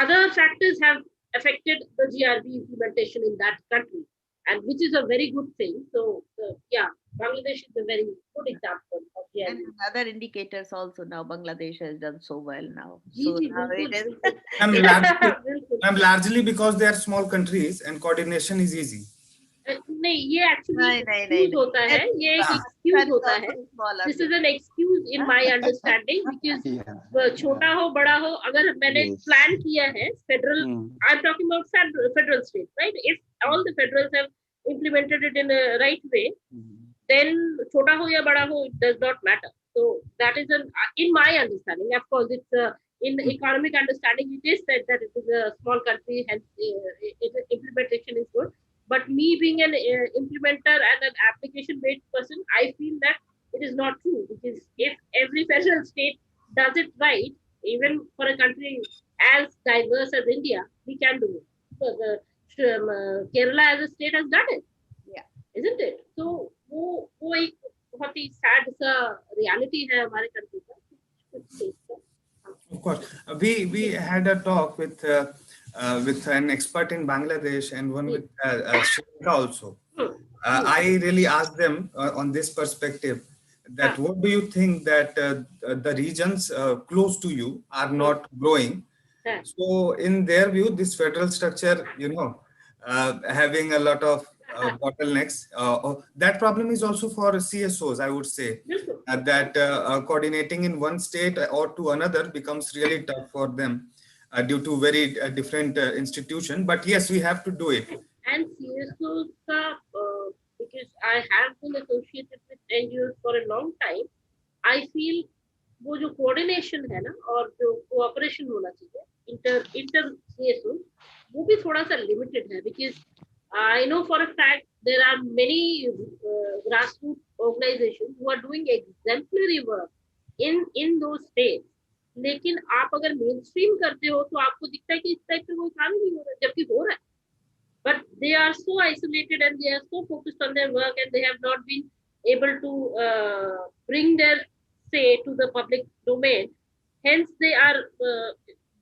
[SPEAKER 1] other factors have affected the GRB implementation in that country, and which is a very good thing. So yeah, Bangladesh is a very good example of yes.
[SPEAKER 6] And in other indicators also now Bangladesh has done so well now.
[SPEAKER 1] Ji,
[SPEAKER 6] So
[SPEAKER 1] ji,
[SPEAKER 6] now it
[SPEAKER 1] बिल्कुल,
[SPEAKER 6] is.
[SPEAKER 1] बिल्कुल.
[SPEAKER 2] I'm largely,
[SPEAKER 1] बिल्कुल.
[SPEAKER 2] I'm largely because they are small countries and coordination is easy.
[SPEAKER 1] नहीं, ये actually
[SPEAKER 6] नहीं, नहीं, नहीं,
[SPEAKER 1] excuse
[SPEAKER 6] नहीं.
[SPEAKER 1] होता है, ये एक excuse
[SPEAKER 6] Pakistan is
[SPEAKER 1] होता है.
[SPEAKER 6] also smaller
[SPEAKER 1] This is
[SPEAKER 6] than-
[SPEAKER 1] an excuse in my understanding because छोटा हो बड़ा हो, अगर मैंने
[SPEAKER 5] Yes.
[SPEAKER 1] plan किया है federal,
[SPEAKER 5] Hmm.
[SPEAKER 1] I'm talking about federal states, right? If all the federals have implemented it in a right way, then छोटा हो या बड़ा हो, it does not matter. So that is in my understanding. Of course, it's in economic understanding. It is said that it is a small country, hence implementation is good. But me being an implementer and an application-based person, I feel that it is not true, because if every federal state does it right, even for a country as diverse as India, we can do it. So Kerala as a state has done it.
[SPEAKER 6] Yeah.
[SPEAKER 1] Isn't it? So वो एक बहुत ही sad सा reality है हमारे country का, कुछ states का.
[SPEAKER 2] Of course, we had a talk with an expert in Bangladesh and one with Sri Lanka also. I really asked them on this perspective that what do you think that the regions close to you are not growing?
[SPEAKER 1] Yeah.
[SPEAKER 2] So in their view, this federal structure, having a lot of bottlenecks, that problem is also for CSOs, I would say.
[SPEAKER 1] बिल्कुल.
[SPEAKER 2] That coordinating in one state or to another becomes really tough for them due to very different institution. But yes, we have to do it.
[SPEAKER 1] And CSOs का because I have been associated with NGOs for a long time, I feel वो जो coordination है ना और जो cooperation होना चाहिए inter CSO, वो भी थोड़ा सा limited है, because I know for a fact there are many grassroots organizations who are doing exemplary work in those states. लेकिन आप अगर मेन स्ट्रीम करते हो तो आपको दिखता है कि इस टाइप का कोई काम ही नहीं हो रहा, जबकि हो रहा है. But they are so isolated and they are so focused on their work and they have not been able to bring their say to the public domain. Hence, they are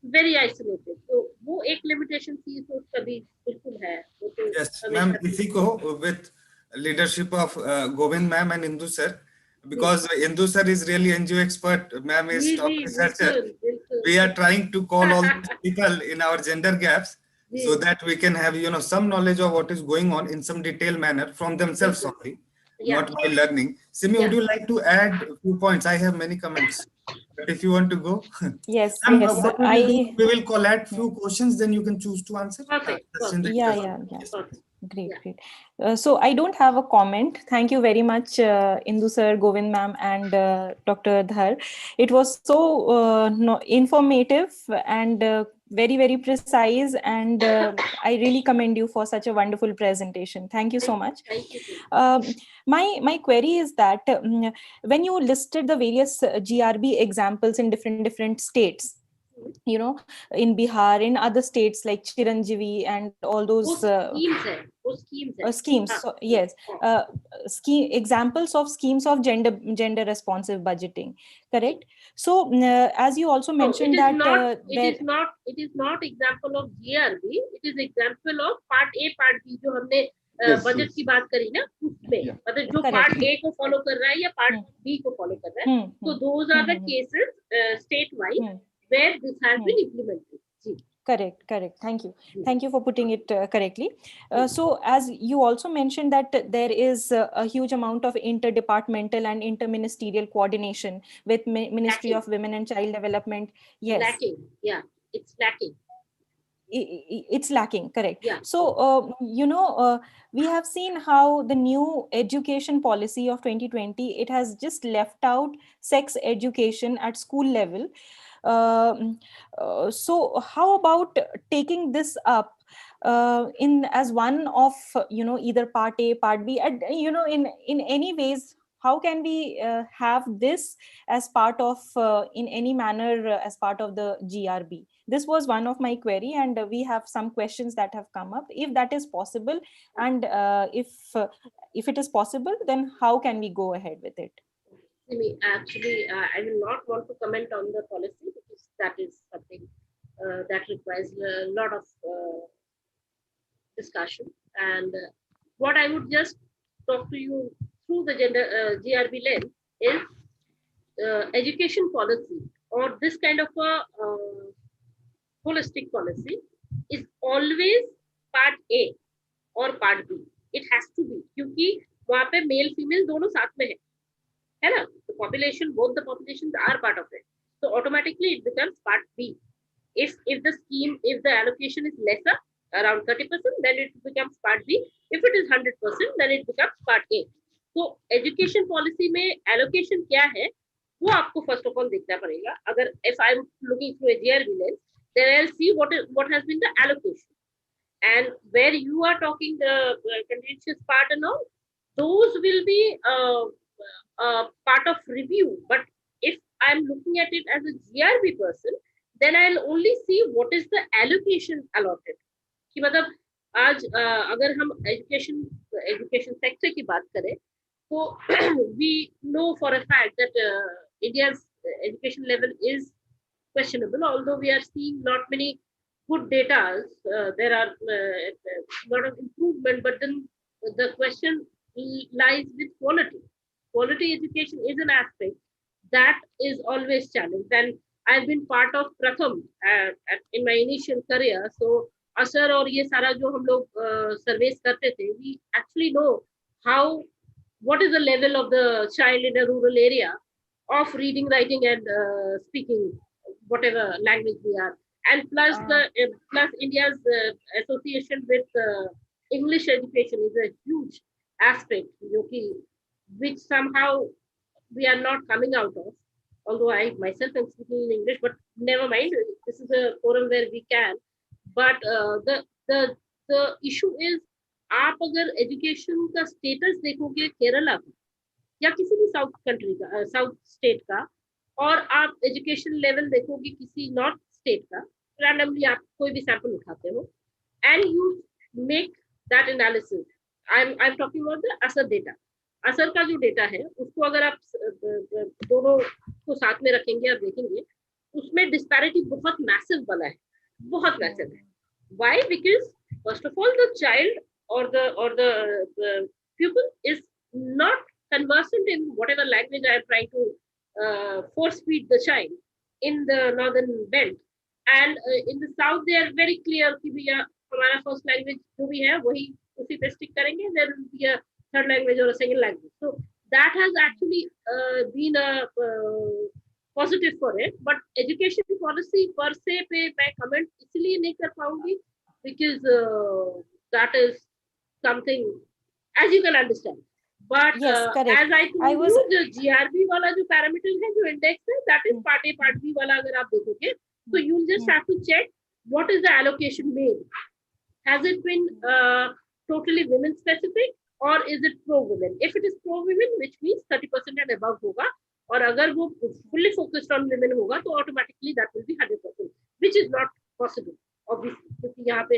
[SPEAKER 1] very isolated. So, वो एक limitation थी, तो कभी बिल्कुल है. वो तो
[SPEAKER 2] Yes,
[SPEAKER 1] हमेशा
[SPEAKER 2] ma'am,
[SPEAKER 1] थी.
[SPEAKER 2] इसी को with leadership of Govind ma'am and Indu sir, because Indu sir is really NGO expert, ma'am is
[SPEAKER 1] ji,
[SPEAKER 2] top
[SPEAKER 1] ji,
[SPEAKER 2] researcher.
[SPEAKER 1] बिल्कुल, बिल्कुल.
[SPEAKER 2] We are trying to call all these people in our gender gaps so
[SPEAKER 1] ji,
[SPEAKER 2] that we can have some knowledge of what is going on in some detailed manner from themselves
[SPEAKER 1] बिल्कुल.
[SPEAKER 2] only,
[SPEAKER 1] Yeah.
[SPEAKER 2] not by learning. Simi, would
[SPEAKER 1] Yeah.
[SPEAKER 2] you like to add a few points? I have many comments, but if you want to go,
[SPEAKER 4] Yes,
[SPEAKER 2] ma'am,
[SPEAKER 4] yes.
[SPEAKER 2] what we will do, we will collect few questions, then you can choose to answer.
[SPEAKER 1] Perfect.
[SPEAKER 2] Just in the
[SPEAKER 4] Yeah,
[SPEAKER 2] interest of-
[SPEAKER 4] yeah, yeah.
[SPEAKER 2] Yes.
[SPEAKER 1] Perfect.
[SPEAKER 4] Great,
[SPEAKER 1] Yeah.
[SPEAKER 4] great. So I don't have a comment. Thank you very much, Indu sir, Govind ma'am, and Dr. Dhar. It was so informative and very, very precise. And I really commend you for such a wonderful presentation. Thank you so much.
[SPEAKER 1] Thank you.
[SPEAKER 4] My query is that when you listed the various GRB examples in different states, in Bihar, in other states like Chiranjeevi and all those
[SPEAKER 1] वो schemes है, वो schemes है.
[SPEAKER 4] schemes. So, yes, scheme examples of schemes of gender responsive budgeting, correct? So as you also
[SPEAKER 1] No,
[SPEAKER 4] mentioned
[SPEAKER 1] it is
[SPEAKER 4] that
[SPEAKER 1] not.
[SPEAKER 4] there,
[SPEAKER 1] It is not example of GRB. It is example of part A, part B. जो हमने budget की बात करी ना, उसमें मतलब जो
[SPEAKER 4] Correct.
[SPEAKER 1] part A को follow कर रहा है या part B को follow कर रहा है. So those are the cases statewide where this has been implemented. Ji.
[SPEAKER 4] Correct. Thank you for putting it correctly. So as you also mentioned that there is a huge amount of interdepartmental and interministerial coordination with Ministry of Women and Child Development. Yes.
[SPEAKER 1] Lacking. Yeah, it's lacking.
[SPEAKER 4] It's lacking, correct.
[SPEAKER 1] Yeah.
[SPEAKER 4] So we have seen how the new education policy of 2020, it has just left out sex education at school level. So how about taking this up in as one of either part A, part B, and in any ways, how can we have this as part of in any manner as part of the GRB? This was one of my query, and we have some questions that have come up. If that is possible, and if it is possible, then how can we go ahead with it?
[SPEAKER 1] Actually, I will not want to comment on the policy because that is something that requires a lot of discussion. And what I would just talk to you through the gender GRB lens is education policy or this kind of a holistic policy is always part A or part B. It has to be क्योंकि वहाँ पे male female दोनों साथ में है ना? The population, both the populations are part of it. So automatically it becomes part B. If the scheme, if the allocation is lesser, around 30%, then it becomes part B. If it is 100%, then it becomes part A. So education policy में allocation क्या है वो आपको first of all देखना पड़ेगा. अगर if I'm looking through a GRB lens, then I'll see what has been the allocation. And where you are talking the contentious part and all, those will be part of review. But if I'm looking at it as a GRB person, then I'll only see what is the allocation allotted. कि मतलब आज अगर हम education sector की बात करें, तो we know for a fact that India's education level is questionable, although we are seeing not many good data. There are a lot of improvement, but then the question lies with quality. Quality education is an aspect that is always challenged. And I've been part of Pratham in my initial career. So असर और ये सारा जो हम लोग सर्वेस करते थे, we actually know what is the level of the child in a rural area of reading, writing, and speaking whatever language we are, and plus India's association with English education is a huge aspect, which somehow we are not coming out of. Although I myself am speaking in English, but never mind. This is a forum where we can. But the issue is, आप अगर education का status देखोगे केरला का या किसी भी south country का, south state का, और आप एजुकेशन लेवल देखोगे किसी नॉर्थ स्टेट का, रैंडमली आप कोई भी सैंपल उठाते हो and you make that analysis. I am talking about the असर डेटा. असर का जो डेटा है उसको अगर आप दोनों को साथ में रखेंगे और देखेंगे, उसमें डिस्पैरिटी बहुत मैसिव बना है, बहुत मैसिव है. Why? Because first of all, the child or the pupil is not conversant in whatever language I am trying to force feed the child in the northern belt, and in the south they are very clear कि भैया हमारा first language जो भी है वही उसी पे stick करेंगे. There will be a third language or a second language. So that has actually been a positive for it. But education policy per se पे मैं comment इसलिए नहीं कर पाऊंगी because that is something, as you can understand. But
[SPEAKER 4] Yes, correct.
[SPEAKER 1] as I told you, जो GRB वाला जो parameter है, जो index है, that is part A, part B वाला अगर आप देखोगे, so you'll just have to check what is the allocation made. Has it been totally women specific or is it pro women? If it is pro women, which means 30% and above होगा, और अगर वो fully focused on women होगा, तो automatically that will be 100%, which is not possible, obviously, क्योंकि यहाँ पे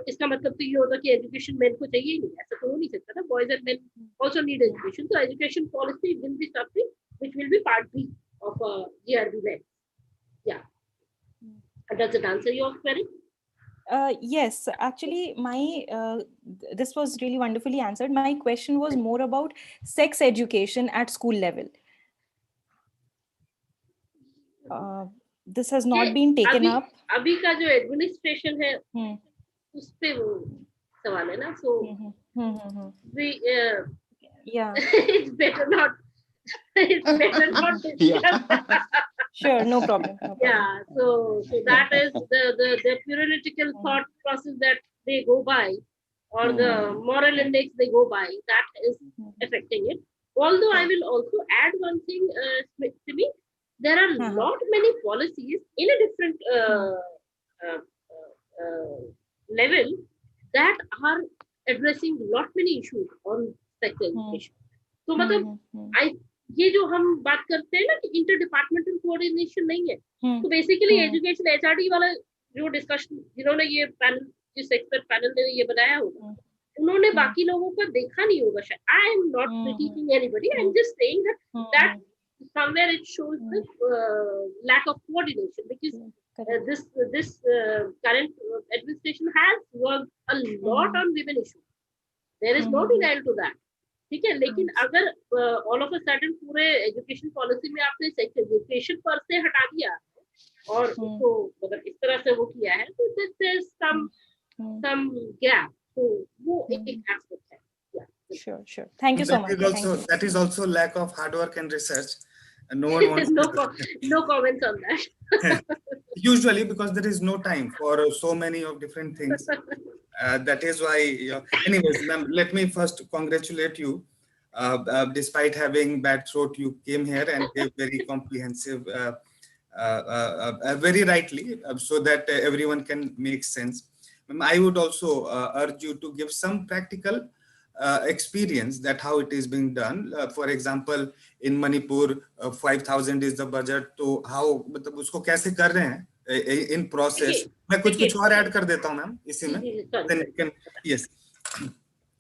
[SPEAKER 1] इसका मतलब तो ये होगा कि एजुकेशन मेन को चाहिए ही नहीं, ऐसा तो हो नहीं सकता ना. Boys and main also need education. So education policy will be something which will be part B of GRB lens. Yeah. Does it answer your query?
[SPEAKER 4] Yes, actually, this was really wonderfully answered. My question was more about sex education at school level. This has not been taken up.
[SPEAKER 1] अभी का जो administration है उस पे वो सवाल है ना. So we it's better not discuss.
[SPEAKER 4] Sure, no problem.
[SPEAKER 1] Yeah, so that is the theoretical thought process that they go by, or the moral index they go by, that is affecting it. Although I will also add one thing, Simi, there are not many policies in a different level that are addressing lot many issues on sex education. So मतलब ये जो हम बात करते हैं ना कि inter departmental coordination नहीं है, तो बेसिकली एजुकेशन एचआरडी वाला जो डिस्कशन जिन्होंने ये पैनल, जिस एक्सपर्ट पैनल ने ये बनाया होगा, उन्होंने बाकी लोगों का देखा नहीं होगा शायद. I am not critiquing anybody, I am just saying that somewhere it shows the lack of coordination, because this current administration has worked a lot on women issues. There is no denial to that. ठीक है, लेकिन अगर all of a sudden पूरे education policy में आपने sex education पर से हटा दिया और उसको मतलब इस तरह से वो किया है, तो दिस इज सम गैप, तो वो एक एस्पेक्ट है.
[SPEAKER 4] Sure. Thank you so much.
[SPEAKER 2] That is also lack of hard work and research. And no one wants
[SPEAKER 1] no comments on that.
[SPEAKER 2] Usually because there is no time for so many of different things. That is why, anyways, ma'am, let me first congratulate you. Despite having bad throat, you came here and gave very comprehensive, very rightly, so that everyone can make sense. Ma'am, I would also urge you to give some practical experience that how it is being done. For example, in Manipur, 5,000 is the budget. तो how मतलब उसको कैसे कर रहे हैं in process. मैं कुछ और ऐड कर देता हूँ मैम इसी में. Then you can, yes.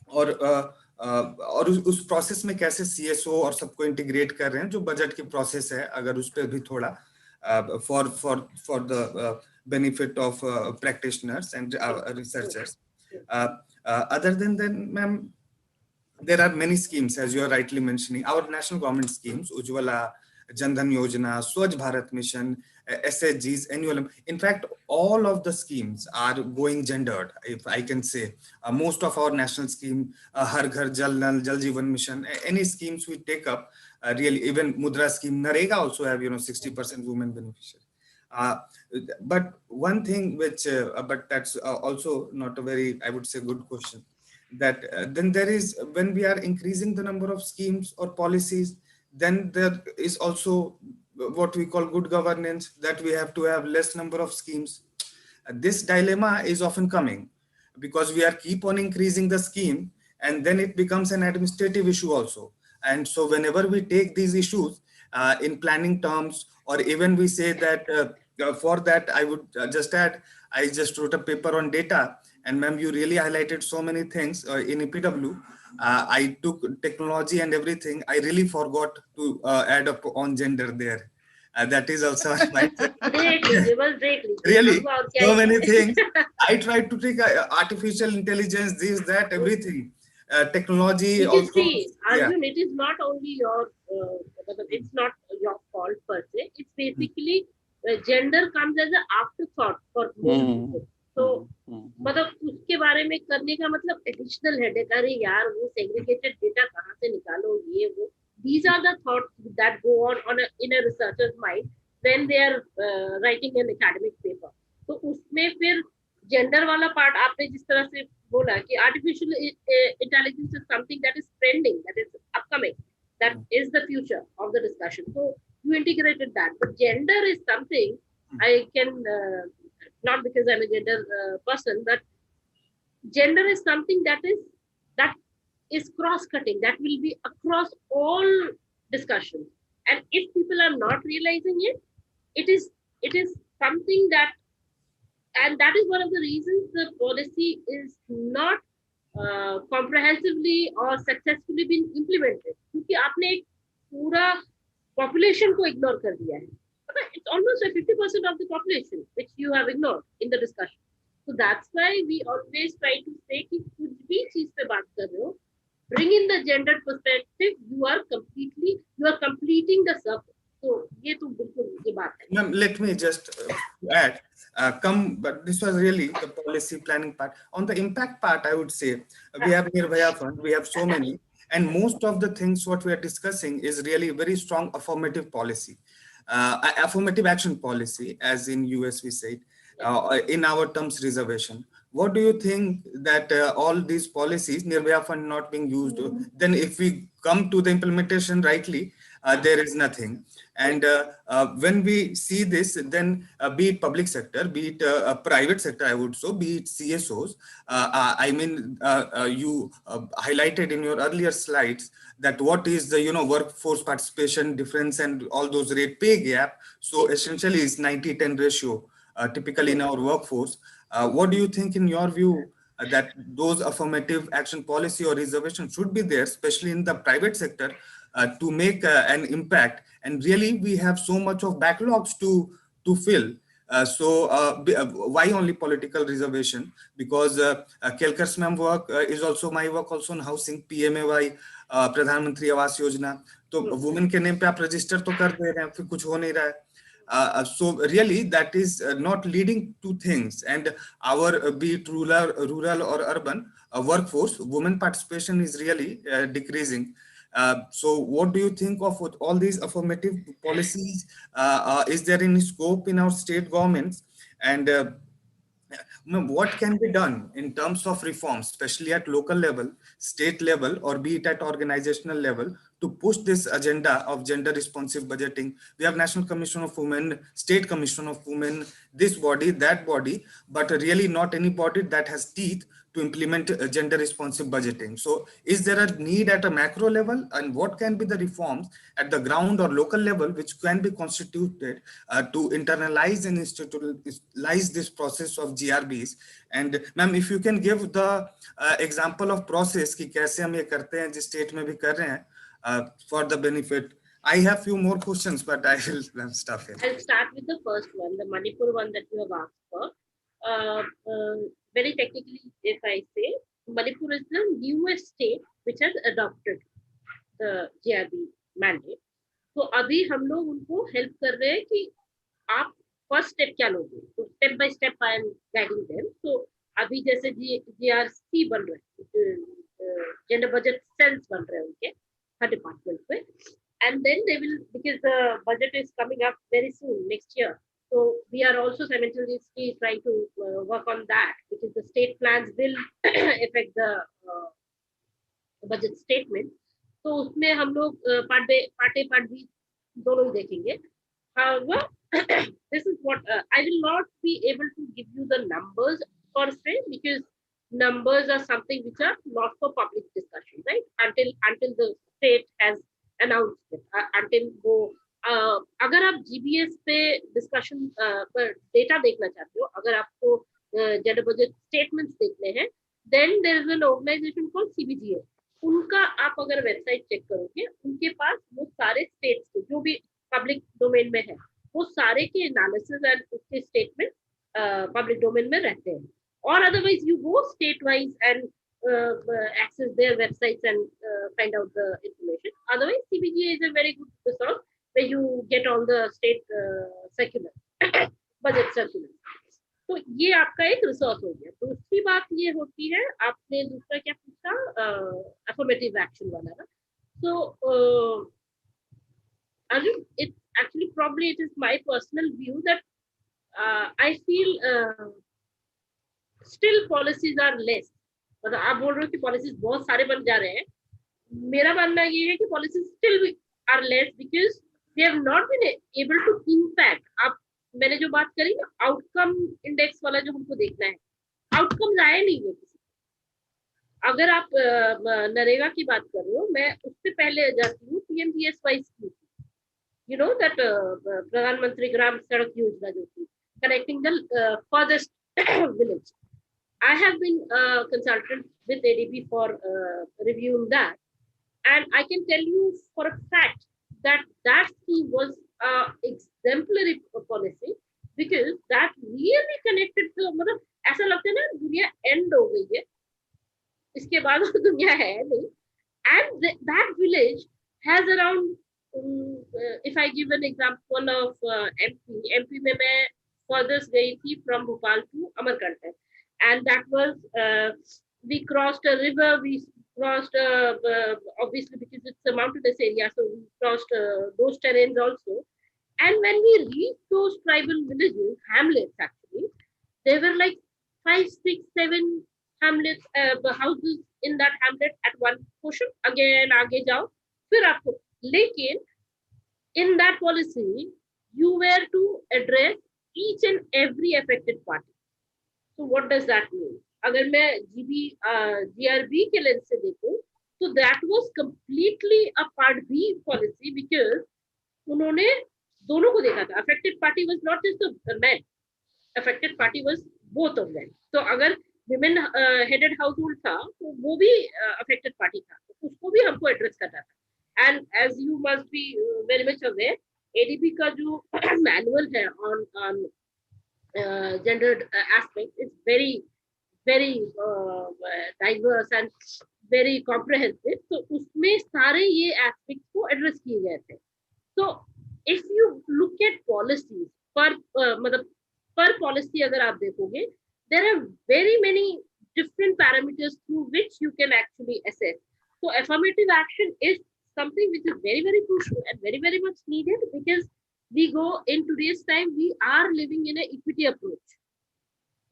[SPEAKER 2] और उस प्रोसेस में कैसे CSO और सबको इंटीग्रेट कर रहे हैं, जो बजट की प्रोसेस है, अगर उस पर भी थोड़ा for the benefit of practitioners and researchers. Other than that, ma'am, there are many schemes, as you are rightly mentioning. Our national government schemes, Ujjwala, Jan Dhan Yojana, Swachh Bharat Mission, SHGs, annual. In fact, all of the schemes are going gendered, if I can say. Most of our national scheme, Har Ghar Jal Nal, Jal Jeevan Mission, any schemes we take up, really, even Mudra scheme, Narega also have 60% women beneficiaries. But one thing which, but that's also not a very, I would say, good question. That then there is, when we are increasing the number of schemes or policies, then there is also what we call good governance, that we have to have less number of schemes. This dilemma is often coming because we are keep on increasing the scheme, and then it becomes an administrative issue also. And so whenever we take these issues in planning terms, or even we say that for that, I would just add, I just wrote a paper on data, and ma'am, you really highlighted so many things in EPW. I took technology and everything. I really forgot to add up on gender there. That is also our mindset. Really, so many things. I tried to take artificial intelligence, this, that, everything. Technology.
[SPEAKER 1] You can see, Arjun, it is not only your, it's not your fault per se. It's basically gender comes as an afterthought for most people. तो मतलब उसके बारे में करने का मतलब additional headache, अरे यार वो सेग्रीगेटेड डेटा कहाँ से निकालो, ये वो. These are the thoughts that go on in a researcher's mind when they are writing an academic paper. तो उसमें फिर जेंडर वाला पार्ट आपने जिस तरह से बोला कि artificial intelligence is something that is trending, that is upcoming, that is the future of the discussion. So you integrated that, but gender is something I can not because I'm a gender person, but gender is something that is cross-cutting, that will be across all discussions. And if people are not realizing it, it is something that, and that is one of the reasons the policy is not comprehensively or successfully been implemented. क्योंकि आपने एक पूरा population को ignore कर दिया है. It's almost 50% of the population which you have ignored in the discussion. So that's why we always try to say कि कुछ भी चीज पे बात कर रहे हो, bring in the gender perspective, you are completing the circle. So ये तो बिल्कुल ये बात है.
[SPEAKER 2] Ma'am, let me just add, but this was really the policy planning part. On the impact part, I would say we have Nirbhaya Fund, we have so many, and most of the things what we are discussing is really very strong affirmative policy. Affirmative action policy, as in US we say it, in our terms reservation. What do you think that all these policies, Nirbhaya Fund not being used, then if we come to the implementation rightly, there is nothing. And when we see this, then be it public sector, be it private sector, I would so, be it CSOs. I mean, you highlighted in your earlier slides that what is the workforce participation difference and all those rate pay gap. So essentially, it's 90-10 ratio typically in our workforce. What do you think, in your view, that those affirmative action policy or reservation should be there, especially in the private sector, to make an impact? And really, we have so much of backlogs to fill. So why only political reservation? Because Kelkar's ma'am work is also my work also on housing, PMAY, प्रधानमंत्री आवास योजना, तो women के name पे आप register तो कर दे रहे हैं, फिर कुछ हो नहीं रहा है. So really that is not leading to things, and our be it rural or urban workforce, women participation is really decreasing. So what do you think of all these affirmative policies? Is there any scope in our state governments, and what can be done in terms of reforms, especially at local level, state level, or be it at organizational level, to push this agenda of gender responsive budgeting? We have National Commission of Women, State Commission of Women, this body, that body, but really not any body that has teeth to implement gender responsive budgeting. So is there a need at a macro level, and what can be the reforms at the ground or local level which can be constituted to internalize and institutionalize this process of GRBs? And ma'am, if you can give the example of process कि कैसे हम ये करते हैं, जिस state में भी कर रहे हैं, for the benefit. I have few more questions, but I will stop here.
[SPEAKER 1] I'll start with the first one, the Manipur one that you have asked for. Very technically, if I say, Manipur is the newest state which has adopted the GRB mandate. तो अभी हम लोग उनको help कर रहे हैं कि आप फर्स्ट स्टेप क्या लोगे, तो step by step I am guiding them. तो अभी जैसे GRC बन रहे हैं, जेंडर बजट सेल्स बन रहे हैं उनके हर डिपार्टमेंट पे, and then they will, because the budget is coming up very soon next year, so we are also simultaneously trying to work on that, because the state plans will affect the budget statement. तो उसमें हम लोग part A part B दोनों देखेंगे. However, this is what I will not be able to give you the numbers per se, because numbers are something which are not for public discussion, right? Until the state has announced it, until वो अगर आप GBS पे discussion पर data देखना चाहते हो, अगर आपको जेंडर बजट स्टेटमेंट्स देखने हैं, then there is an organization called CBGA. उनका आप अगर वेबसाइट चेक करोगे, उनके पास वो सारे स्टेट्स के जो भी पब्लिक डोमेन में है, वो सारे के एनालिसिस एंड उसके स्टेटमेंट पब्लिक डोमेन में रहते हैं. और otherwise you go state wise and access their websites and find out the information. Otherwise, CBGA is a very good resource where you get all the state circular budget circular. तो ये आपका एक resource हो गया. दूसरी बात ये होती है, आपने दूसरा क्या पूछा, अफर्मेटिव एक्शन वाला ना. So Arjun, it actually probably it is my personal view that I feel still policies are less. मतलब आप बोल रहे हो कि पॉलिसीज बहुत सारे बन जा रहे हैं, मेरा मानना ये है कि policies still are less because they have not been able to impact. आप मैंने जो बात करी ना, आउटकम इंडेक्स वाला जो हमको देखना है, आउटकम्स आए नहीं है किसी. अगर आप नरेगा की बात कर रहे हो, मैं उससे पहले जाती हूँ PMGSY scheme, you know that प्रधानमंत्री ग्राम सड़क योजना जो थी, connecting the farthest village. I have been a consultant with ADB for reviewing that, and I can tell you for a fact that that scheme was exemplary policy, because that really connected to, मतलब ऐसा लगता है ना दुनिया and हो गई है, इसके बाद दुनिया है नहीं. And that village has around, if I give an example of MP में मैं furthest गई थी from Bhopal to Amarkantak. And that was we crossed a river, we crossed obviously because it's a mountainous area, so we crossed those terrains also. And when we reached those tribal villages, hamlets actually, there were like 5, 6, 7 hamlets, houses in that hamlet at one portion. Again आगे जाओ फिर आपको, लेकिन in that policy you were to address each and every affected party. So what does that mean? अगर मैं GRB के lens से देखूं, तो that was completely a part B policy, because उन्होंने दोनों को देखा था. Affected party was not just the men, affected party was both of them. तो अगर women headed household था, तो वो भी affected party था, तो उसको भी हमको एड्रेस करना था. And as you must be very much aware, ADB का जो manual है on gendered aspect is very diverse, and very comprehensive. तो उसमें सारे ये aspects को address किए गए थे. So if you look at policies मतलब per policy अगर आप देखोगे, there are very many different parameters through which you can actually assess. So affirmative action is something which is very, very crucial and very, very much needed, because we go in today's time, we are living in an equity approach.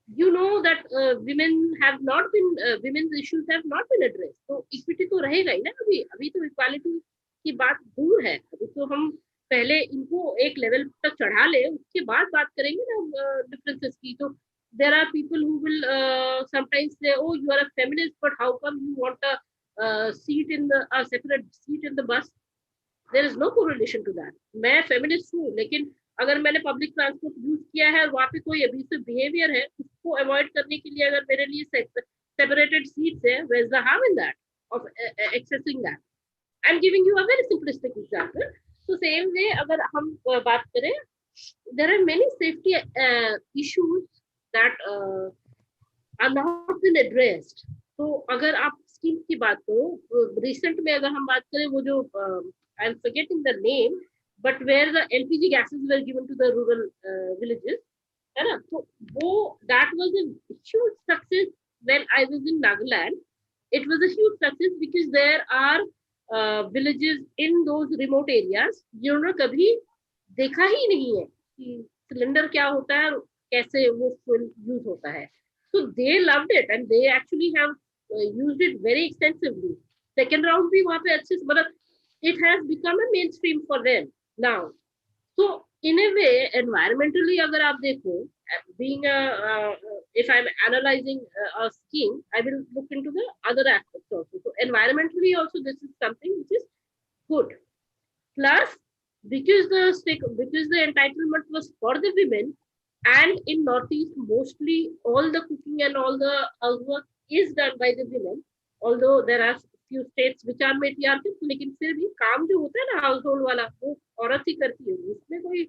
[SPEAKER 1] You know that women have not been women's issues have not been addressed. So equity तो रहेगा ही ना. अभी तो equality की बात दूर है. अभी तो हम पहले इनको एक लेवल तक चढ़ा ले, उसके बाद बात करेंगे ना differences की. तो there are people who will sometimes say, oh, you are a feminist, but how come you want a seat in the separate seat in the bus? There is no correlation to that. मैं feminist हूँ, लेकिन अगर मैंने public transport use किया है और वहाँ पे कोई अब्यूसिव बिहेवियर है, उसको अवॉइड करने के लिए अगर मेरे लिए सेपरेटेड सीट्स है, where is the harm in that of accessing that? I'm giving you a very simplistic example. So same way अगर हम बात करें, there are many safety issues that are not been addressed. तो अगर आप scheme की बात करो, रिसेंट में अगर हम बात करें, वो जो I'm forgetting the name, but where the LPG gases were given to the rural villages, है ना? तो वो that was a huge success when I was in Nagaland. It was a huge success because there are villages in those remote areas जिन्होंने कभी देखा ही नहीं है कि सिलेंडर क्या होता है और कैसे वो fuel यूज होता है. So they loved it and they actually have used it very extensively. Second round भी वहाँ पे अच्छे से, मतलब it has become a mainstream for them now. So in a way, environmentally अगर आप देखो, being if I'm analyzing a scheme, I will look into the other aspects also. So environmentally also this is something which is good. Plus, because the entitlement was for the women, and in Northeast mostly all the cooking and all the housework is done by the women, although there are few states which are matriarchal, लेकिन फिर भी काम जो होता है ना household वाला, वो औरत ही करती है. उसमें कोई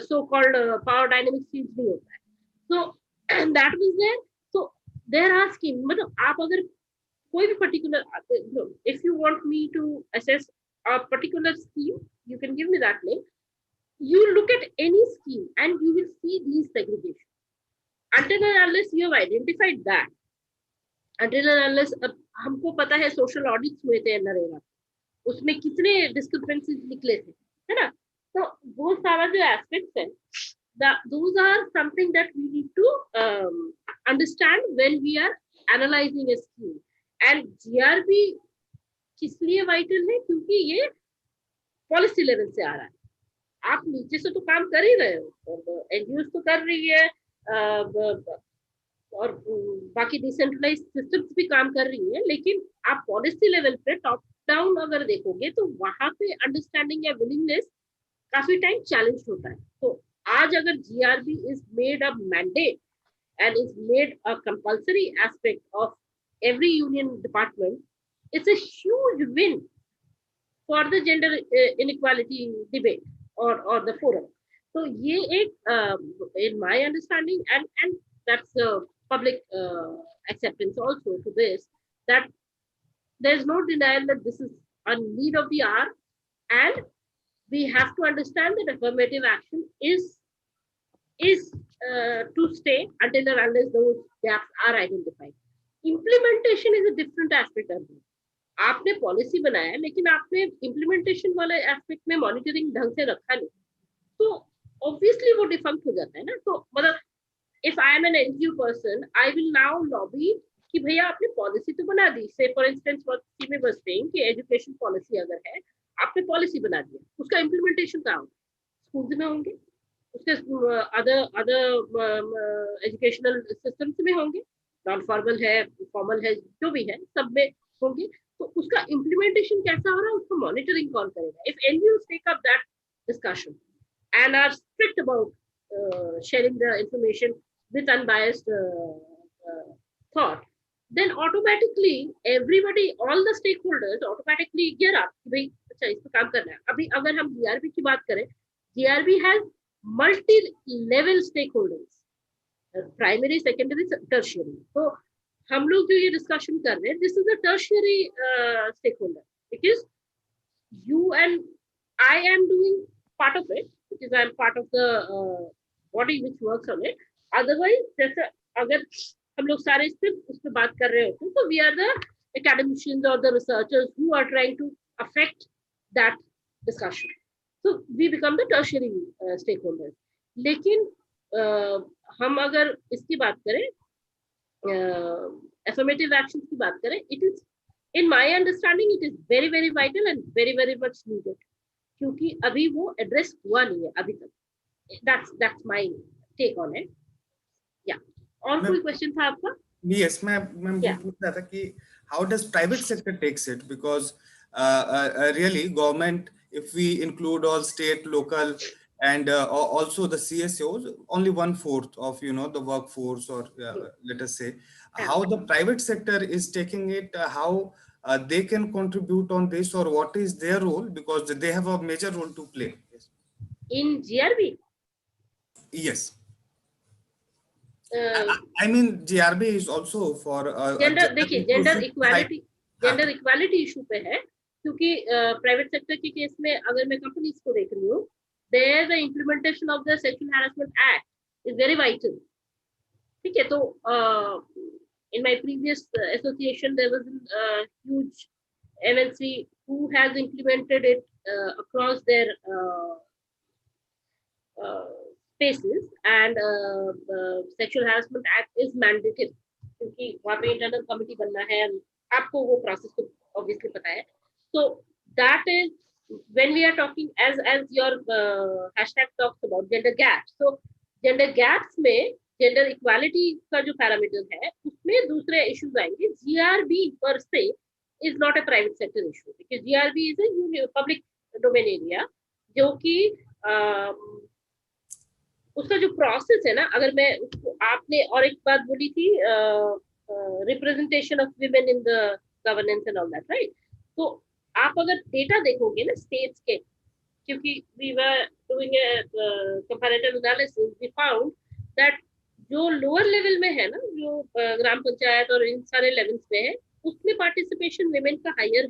[SPEAKER 1] so called power dynamic चीज नहीं होता है. So that was there. So there are schemes. मतलब आप अगर कोई भी particular, if you want me to assess a particular scheme, you can give me that name. You look at any scheme and you will see these segregation. Until and unless you have identified that, until and unless हमको पता है social audits हुए थे नरेगा, उसमें कितने discrepancies निकले थे, है ना? तो वो सारा जो एस्पेक्ट्स है, those are something that we need to understand when we are analyzing a scheme. And GRB किस लिए वाइटल है? क्योंकि ये पॉलिसी लेवल से आ रहा है. आप नीचे से तो काम कर ही रहे हो, एनजीओ तो कर रही है और बाकी डिसेंट्रलाइज्ड सिस्टम्स भी काम कर रही है, लेकिन आप पॉलिसी लेवल पे टॉप डाउन अगर देखोगे तो वहां पे अंडरस्टैंडिंग या विलिंगनेस काफी टाइम चैलेंज होता है. तो आज अगर GRB is made a mandate and is made a compulsory aspect of every union department, it's a huge win for the gender inequality debate or the forum. So ये एक in my understanding and that's public acceptance also to this, that there's no denial that this is a need of the hour, and we have to understand that affirmative action is to stay until or unless those gaps are identified. Implementation is a different aspect of it. आपने policy बनाया लेकिन आपने implementation वाले aspect में monitoring ढंग से रखा नहीं, तो ऑब्वियसली वो डिफंक्ट हो जाता है ना. तो मतलब if I am an NGO person, I will now lobby कि भैया आपने पॉलिसी तो बना दी. से फॉर इंस्टेंस व्हाट में वाज सेइंग कि एजुकेशन पॉलिसी अगर है, आपने पॉलिसी बना दिया, उसका इम्प्लीमेंटेशन कहाँ होगा? स्कूल्स में होंगे, उसके अदर एजुकेशनल सिस्टम्स में होंगे, नॉन फॉर्मल है, फॉर्मल है, जो भी है सब में होंगे. तो उसका इम्प्लीमेंटेशन कैसा हो रहा है, उसको मॉनिटरिंग कौन करेगा? If NGOs take up that discussion and are strict about sharing the information with unbiased thought, then automatically everybody, all the stakeholders automatically gear up कि भाई अच्छा इस पे काम करना है. अभी अगर हम जीआरबी की बात करें, GRB has multi-level stakeholders, primary, secondary, tertiary. So हम लोग जो ये डिस्कशन कर रहे हैं, this is a tertiary stakeholder, because you and I am doing part of it because I am part of the body which works on it. Otherwise, जैसे अगर हम लोग सारे सिर्फ उस पर बात कर रहे होते, तो we are the academicians or the researchers who are trying to affect that discussion. So we become the tertiary stakeholders. लेकिन हम अगर इसकी बात करें, affirmative actions की बात करें, it is in my understanding it is very very vital and very very much needed, क्योंकि अभी वो एड्रेस हुआ नहीं है अभी तक. that's my take on it. Yeah. और कोई क्वेश्चन था आपका?
[SPEAKER 2] Yes, मैं पूछ रहा था कि how does private sector takes it, because really government, if we include all state, local, and also the CSOs, only 1/4 of the workforce, or let us say, how the private sector is taking it, how they can contribute on this, or what is their role, because they have a major role to play. Yes.
[SPEAKER 1] In GRB?
[SPEAKER 2] Yes. I mean GRB is also for
[SPEAKER 1] gender. देखिए, gender equality issue पे है, क्योंकि private sector के case में अगर मैं companies को देख रही हूँ, there the implementation of the sexual harassment act is very vital. ठीक है, तो in my previous association there was a huge MNC who has implemented it across their spaces, and sexual harassment act is mandatory, क्योंकि वहाँ पे internal committee बनना है, आपको वो प्रोसेस तो ऑब्वियसली पता है. So that is when we are talking, as your hashtag talks about gender gaps. So gender gaps में जेंडर इक्वालिटी का जो पैरामीटर है, उसमें दूसरे इश्यूज आएंगे. GRB पर से is not a private sector issue, because GRB is a public domain area, जो कि उसका जो प्रोसेस है ना, अगर मैं उसको, आपने और एक बात बोली थी, representation of women in the governance and all that, right? तो आप अगर डेटा देखोगे ना स्टेट्स के, क्योंकि we were doing a comparative analysis, we found that जो लोअर लेवल में है ना, जो ग्राम पंचायत और इन सारे लेवल्स में है, उसमें पार्टिसिपेशन विमेन का हायर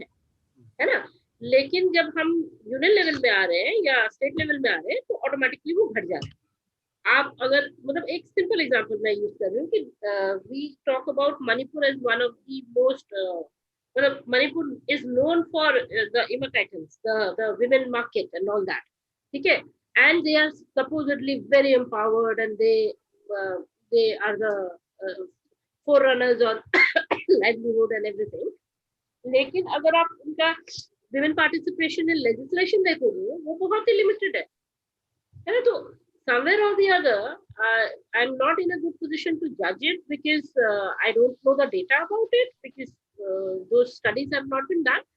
[SPEAKER 1] है ना. लेकिन जब हम यूनियन लेवल में आ रहे हैं या स्टेट लेवल में आ रहे हैं, तो ऑटोमेटिकली वो घट जा रहा है. आप अगर, मतलब एक सिंपल एग्जांपल मैं यूज कर रही हूँ कि we talk about Manipur as one of the most, मतलब Manipur is known for the immigrants, the women market and all that. ठीक है, and they are supposedly very empowered, and they are the forerunners on livelihood and everything. लेकिन अगर आप उनका women participation in legislation देखोगे, वो बहुत ही लिमिटेड है ना. तो somewhere or the other, I'm not in a good position to judge it, because I don't know the data about it, because those studies have not been done.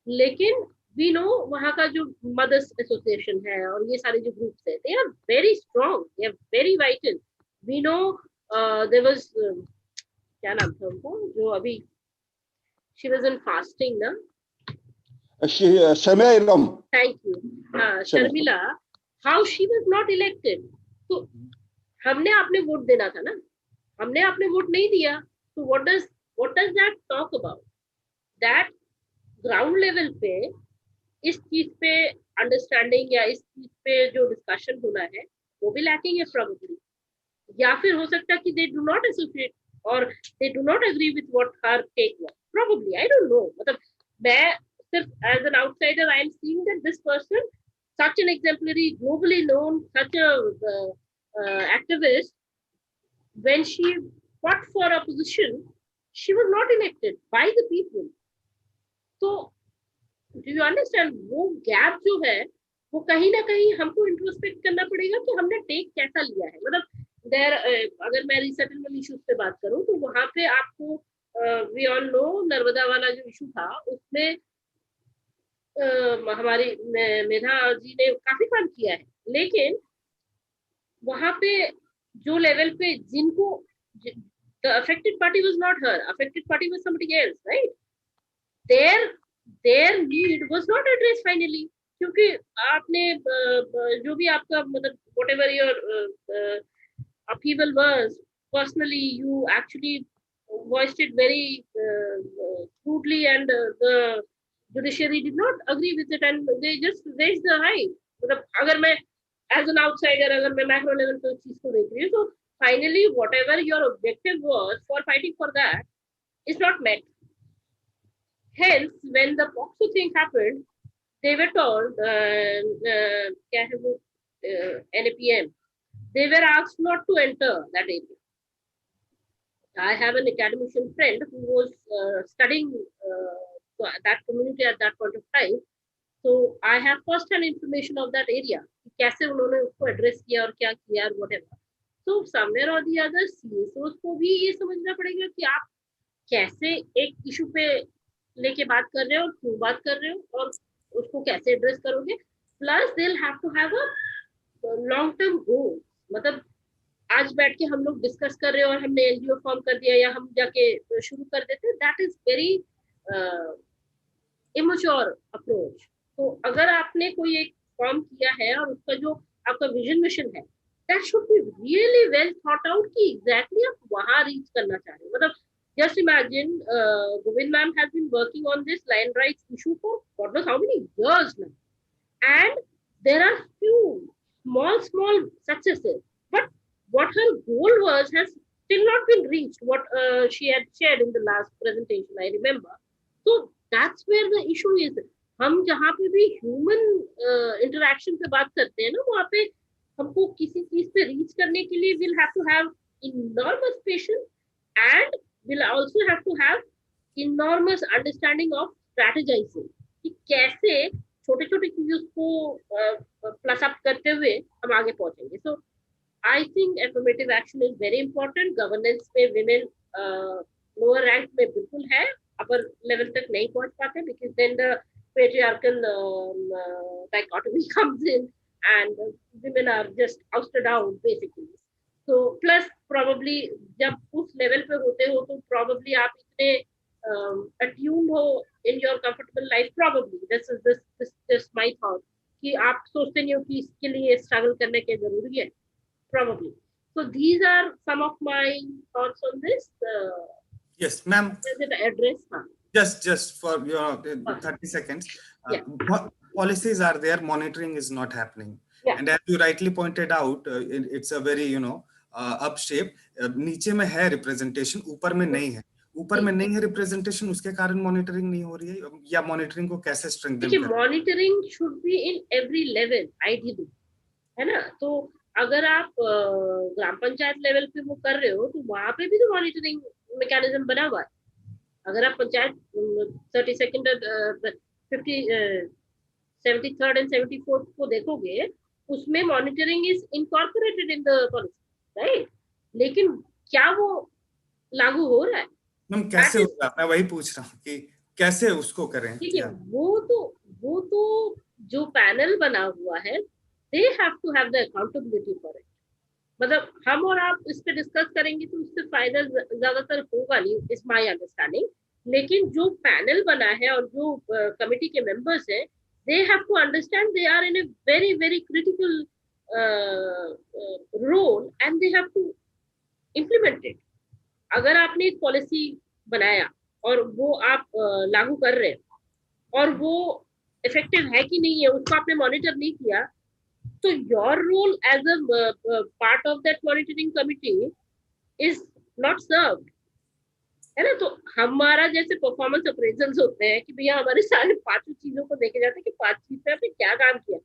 [SPEAKER 1] लेकिन we know वहाँ का जो mothers association है और ये सारे जो groups है, they are very strong, they are very vital. We know there was क्या नाम था उनका, जो अभी she was in fasting ना,
[SPEAKER 5] Shamairam.
[SPEAKER 1] Thank you. Sharmila, how she was not elected. तो हमने आपने वोट देना था ना, हमने आपने वोट नहीं दिया. तो what does that talk about? That ground level पे इस चीज पे अंडरस्टैंडिंग या इस चीज पे जो डिस्कशन होना है, वो भी लैकिंग है probably. या फिर हो सकता है कि they do not associate or they do not agree with what her take was. Probably, I don't know. मतलब मैं सिर्फ as an outsider, I am seeing that this person, such an exemplary, globally known, such a activist, when she fought for a position, she was not elected by the people. So, do you understand? वो gap जो है, वो कहीं ना कहीं हमको introspect करना पड़ेगा कि हमने टेक कैसा लिया है. मतलब देयर, अगर मैं रिसेटलमेंट इश्यूज पे बात करूं, तो वहां पे आपको वी ऑल नो नर्मदा वाला जो इशू था, उसमें हमारी मेधा जी ने काफी काम किया है. लेकिन वहां पे जो लेवल पे जिनको, the affected party was not her, affected party was somebody else, right? Their need was not addressed finally, क्योंकि आपने जो भी आपका, मतलब whatever your upheaval was, personally you actually voiced it very crudely, and the judiciary did not agree with it, and they just raised the height. मतलब अगर मैं as an outsider, अगर मैं macro level पे उस चीज को देख रही हूँ, so finally whatever your objective was for fighting for that is not met. Hence, when the POXO thing happened, they were told, क्या है वो, NAPM, they were asked not to enter that area. I have an academician friend who was studying that community at that point of time. So I have first-hand information of that area. कैसे उन्होंने उसको address किया और क्या किया और whatever. So somewhere or the other, CSOs को भी ये समझना पड़ेगा कि आप कैसे एक इशू पे लेके बात कर रहे हो और क्यों बात कर रहे हो और उसको कैसे एड्रेस करोगे. Plus they will have to have a long term goal. मतलब आज बैठ के हम लोग डिस्कस कर रहे हो और हमने एनजीओ फॉर्म कर दिया या हम जाके शुरू कर देते, that is very immature approach. तो अगर आपने कोई एक फॉर्म किया है और उसका जो आपका विजन मिशन है, that should be really well thought out कि एग्जैक्टली आप वहां रीच करना चाह रहे हो. मतलब just imagine, Govind ma'am has been working on this land rights issue for God knows how many years now, and there are few small successes, but what her goal was has still not been reached, what she had shared in the last presentation, I remember. So that's where the issue is. हम जहाँ पे भी human interaction पे बात करते हैं ना, वहाँ पे हमको किसी चीज पे रीच करने के लिए will have to have enormous patience and will also have to have enormous understanding of strategizing कि कैसे छोटे छोटे चीजों को प्लस अप करते हुए हम आगे पहुंचेंगे. So I think affirmative action is very important. Governance में women lower rank में बिल्कुल है, upper level तक नहीं पहुंच पाते because then the patriarchal dichotomy comes in and women are just ousted out basically. तो प्लस प्रॉबली जब उस लेवल पे होते हो तो प्रॉबली आप इतने अट्यून्ड हो in your comfortable life, probably this is my thought कि आप सोचते नहीं हो कि इसके लिए स्ट्रगल करने के जरूरी है, probably. So these are some of my thoughts on this.
[SPEAKER 2] Yes, ma'am.
[SPEAKER 1] Does it address?
[SPEAKER 2] Just for 30 seconds. What policies are there? Monitoring is not happening.
[SPEAKER 1] Yeah.
[SPEAKER 2] And as you rightly pointed out, it's a very up shape. नीचे में है representation, ऊपर में नहीं है. ऊपर में नहीं है रिप्रेजेंटेशन, उसके कारण मॉनिटरिंग नहीं हो रही है, या मॉनिटरिंग को कैसे स्ट्रेंथन करें?
[SPEAKER 1] Monitoring should be in every level ideally, है ना. तो अगर आप ग्राम पंचायत लेवल पे वो कर रहे हो तो वहां पे भी तो मॉनिटरिंग मैकेनिज्म बना हुआ है. अगर आप panchayat 32nd 73rd and 74th को देखोगे, उसमें monitoring is incorporated in the policy, right. लेकिन क्या वो लागू हो रहा है?
[SPEAKER 2] मैम कैसे होगा, मैं वही पूछ रहा हूँ कि कैसे उसको करें.
[SPEAKER 1] ठीक है, वो तो जो पैनल बना हुआ है, they have to have the accountability for it. मतलब हम और आप इस पे डिस्कस करेंगे तो उससे फायदा ज्यादातर होगा नहीं, इज माय अंडरस्टैंडिंग. लेकिन जो पैनल बना है और जो कमिटी के मेंबर्स हैं, they have to understand they are in a very very critical role and they have to implement it. अगर आपने एक पॉलिसी बनाया और वो आप लागू कर रहे हैं और वो इफेक्टिव है कि नहीं है उसको आपने मॉनिटर नहीं किया, तो your role as a part of that monitoring committee is not served, है ना. तो हमारा जैसे परफॉर्मेंस अप्रेजल्स होते हैं कि भैया हमारे सारे पांचों चीजों को देखे जाते हैं कि 5 चीज पे आपने क्या काम किया,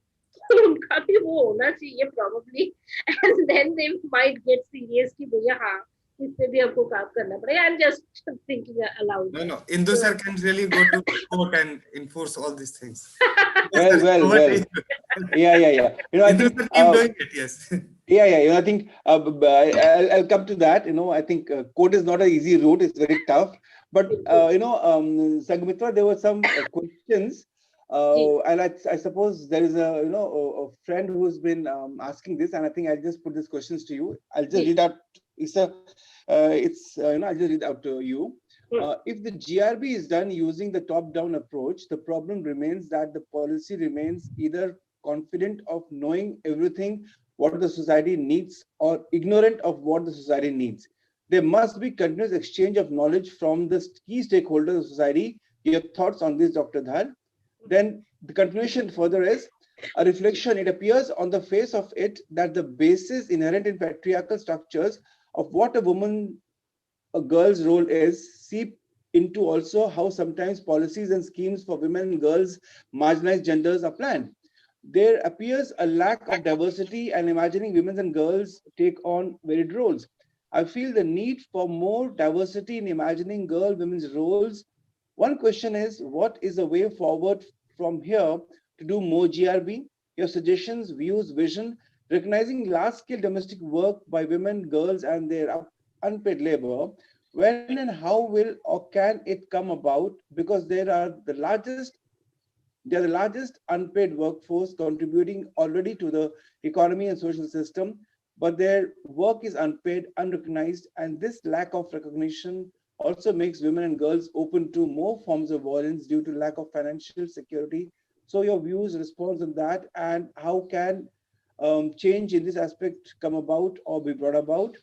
[SPEAKER 1] तो उनका भी वो होना चाहिए probably, and then they might get serious कि भैया हाँ इस पे भी हमको काम करना पड़ेगा. I am just thinking allowed.
[SPEAKER 2] No, Indu sir can really go to court and enforce all these things.
[SPEAKER 5] Well. Yeah. I
[SPEAKER 2] Indu
[SPEAKER 5] think
[SPEAKER 2] sir keep doing it. Yes.
[SPEAKER 5] Yeah. I think I'll come to that. I think court is not an easy route; it's very tough. But Sanghamitra, there were some questions, and I suppose there is a friend who's been asking this, and I think I'll just put these questions to you. I'll just read out. I'll just read out to you. If the GRB is done using the top-down approach, the problem remains that the policy remains either confident of knowing everything what the society needs or ignorant of what the society needs. There must be continuous exchange of knowledge from the key stakeholders of society. Your thoughts on this, Dr. Dhar? Then the continuation further is a reflection. It appears on the face of it that the basis inherent in patriarchal structures of what a girl's role is, seep into also how sometimes policies and schemes for women and girls, marginalized genders, are planned. There appears a lack of diversity and imagining women and girls take on varied roles. I feel the need for more diversity in imagining women's roles. One question is, what is the way forward from here to do more GRB? Your suggestions, views, vision, recognizing large-scale domestic work by women, girls, and their unpaid labor. When and how will or can it come about? Because they are the largest unpaid workforce contributing already to the economy and social system, but their work is unpaid, unrecognized, and this lack of recognition also makes women and girls open to more forms of violence due to lack of financial security. So your views, response on that, and how can change in this aspect come about or be brought about?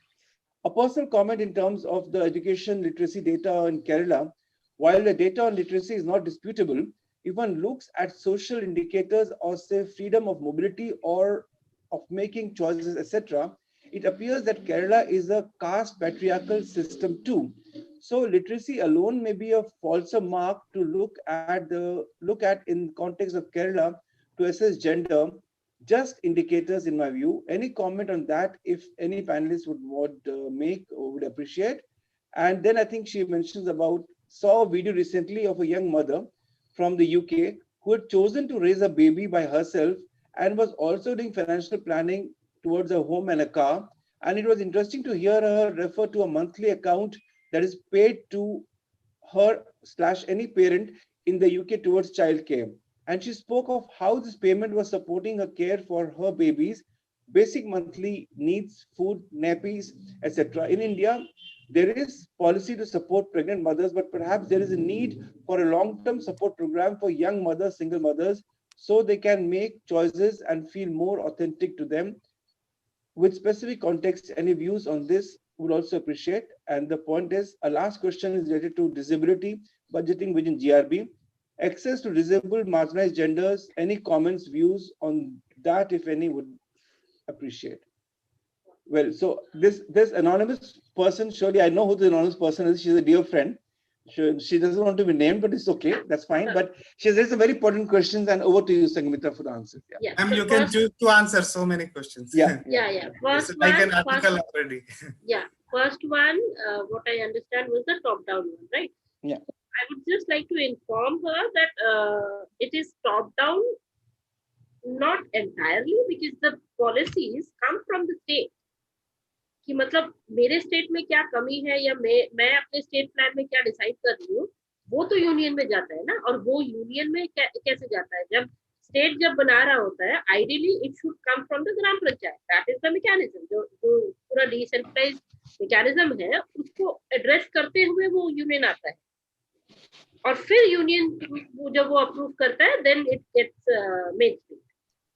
[SPEAKER 5] A personal comment in terms of the education literacy data in Kerala. While the data on literacy is not disputable, if one looks at social indicators or say freedom of mobility or of making choices, etc., it appears that Kerala is a caste patriarchal system too. So literacy alone may be a falser mark to look at in context of Kerala to assess gender, just indicators in my view. Any comment on that, if any panelists would make or would appreciate? And then I think she mentions about, saw a video recently of a young mother from the UK who had chosen to raise a baby by herself and was also doing financial planning towards a home and a car. And it was interesting to hear her refer to a monthly account that is paid to her slash any parent in the UK towards childcare. And she spoke of how this payment was supporting her care for her babies, basic monthly needs, food, nappies, etc. In India, there is policy to support pregnant mothers, but perhaps there is a need for a long-term support program for young mothers, single mothers, so they can make choices and feel more authentic to them. With specific context, any views on this would also appreciate. And the point is, a last question is related to disability budgeting within GRB. Access to disabled, marginalized genders, any comments, views on that, if any, would appreciate. Well, so this anonymous person, surely I know who the anonymous person is. She's a dear friend. She doesn't want to be named, but it's okay. That's fine. But she has raised some very important questions, and over to you, Sanghamitra, for the answers.
[SPEAKER 1] Yeah.
[SPEAKER 2] And you can choose to answer so many questions.
[SPEAKER 1] Yeah.
[SPEAKER 2] It's like an article already.
[SPEAKER 1] Yeah. First one, what I understand was the top-down one, right?
[SPEAKER 5] Yeah.
[SPEAKER 1] I would just like to inform her that it is top-down, not entirely, because the policies come from the state. कि मतलब मेरे state में क्या कमी है या मैं अपने स्टेट प्लान में क्या डिसाइड कर रही हूँ, वो तो यूनियन में जाता है ना. और वो यूनियन में कैसे जाता है, जब स्टेट जब बना रहा होता है, ideally it should come from the gram panchayat. That is the mechanism. जो पूरा डिसेंट्रलाइज मैकेनिज्म है, उसको एड्रेस करते हुए वो यूनियन आता है, और फिर यूनियन जब वो अप्रूव करता है, then it gets mainstream.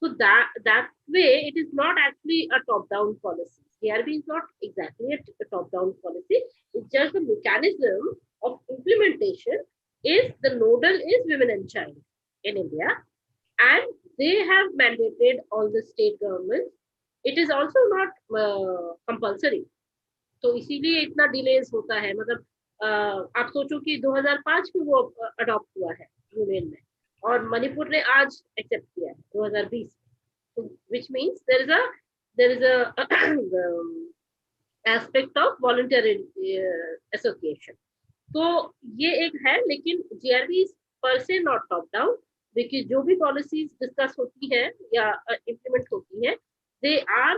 [SPEAKER 1] So that way, it is not actually a top-down policy. GRB is not exactly a top-down policy. It's just the mechanism of implementation. Is the nodal is women and child in India, and they have mandated all the state governments. It is also not compulsory. तो इसीलिए इतना delays होता है. मतलब आप सोचो कि 2005 में वो अडॉप्ट हुआ है यूनियन में, और मणिपुर ने आज एक्सेप्ट किया है 2020. which means there is a aspect of voluntary association. तो ये एक है, लेकिन GRB पर से नॉट टॉप डाउन, क्योंकि जो भी पॉलिसीज डिस्कस होती है या इम्प्लीमेंट होती है, they are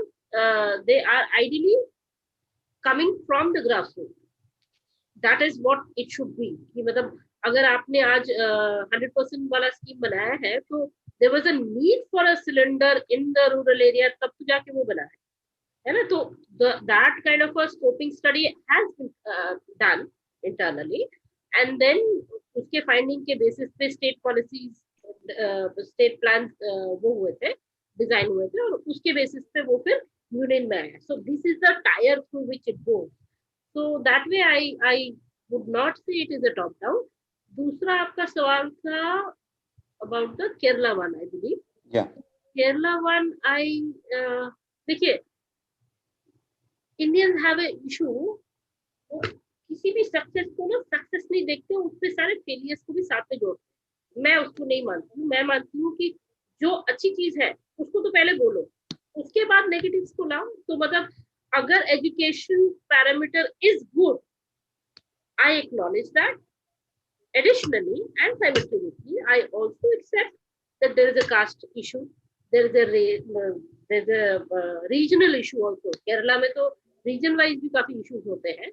[SPEAKER 1] ideally coming from the grassroots. That is what it should be. कि मतलब अगर आपने आज 100% वाला स्कीम बनाया है, तो there was a need for a cylinder in the rural area, तब तो जाके वो बना है ना. तो that kind of a scoping study has been done internally, and then उसके finding के basis पे state policies, state plans वो हुए थे, design हुए थे, और उसके basis पे वो फिर union में आया. So this is the tier through which it goes. So that way I would not say it is a top down. दूसरा आपका सवाल था about the Kerala one, I believe.
[SPEAKER 5] Yeah.
[SPEAKER 1] Kerala one, देखिए, Indians have a issue. किसी भी success को ना success नहीं देखते, उससे सारे फेलियर्स को भी साथ में जोड़ते। मैं उसको नहीं मानती हूँ। मैं मानती हूँ कि जो अच्छी चीज है उसको तो पहले बोलो, उसके बाद नेगेटिव्स को लाओ। तो मतलब अगर education parameter is good, I acknowledge that. Additionally and simultaneously, I also accept that there is a caste issue, there is a regional issue also. Kerala में तो region wise भी काफी issues होते हैं,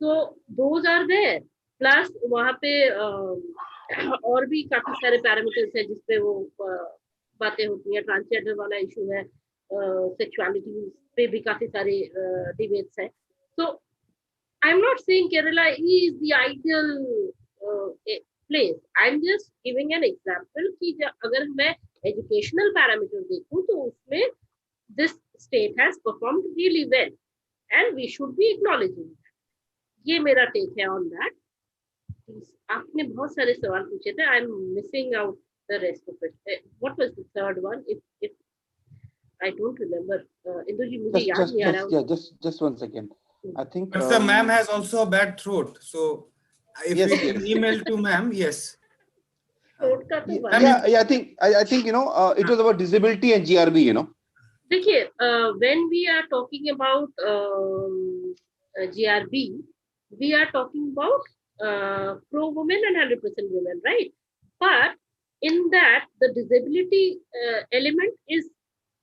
[SPEAKER 1] so those are there. Plus वहाँ पे और भी काफी सारे पैरामीटर्स हैं जिसपे वो बातें होती हैं। ट्रांसजेंडर वाला इशू है, सेक्सुअलिटी पे भी काफी सारे डिबेट्स हैं। So I'm not saying Kerala is the ideal place. I'm just giving an example कि अगर मैं educational parameter देखूं तो उसमें this state has performed really well and we should be acknowledging that. ये मेरा take है on that. आपने बहुत सारे सवाल पूछे थे. I'm missing out the rest of it. What was the third one? If I don't remember. Indu जी मुझे याद नहीं आ रहा.
[SPEAKER 5] Just 1 second. I think.
[SPEAKER 2] But the ma'am has also a bad throat, so if
[SPEAKER 5] Yes,
[SPEAKER 2] we
[SPEAKER 5] yes.
[SPEAKER 2] can email to ma'am, yes.
[SPEAKER 1] Throat का तो
[SPEAKER 5] Yeah, I think it was about disability and GRB.
[SPEAKER 1] देखिए, when we are talking about GRB, we are talking about pro women and 100% women, right? But in that, the disability element is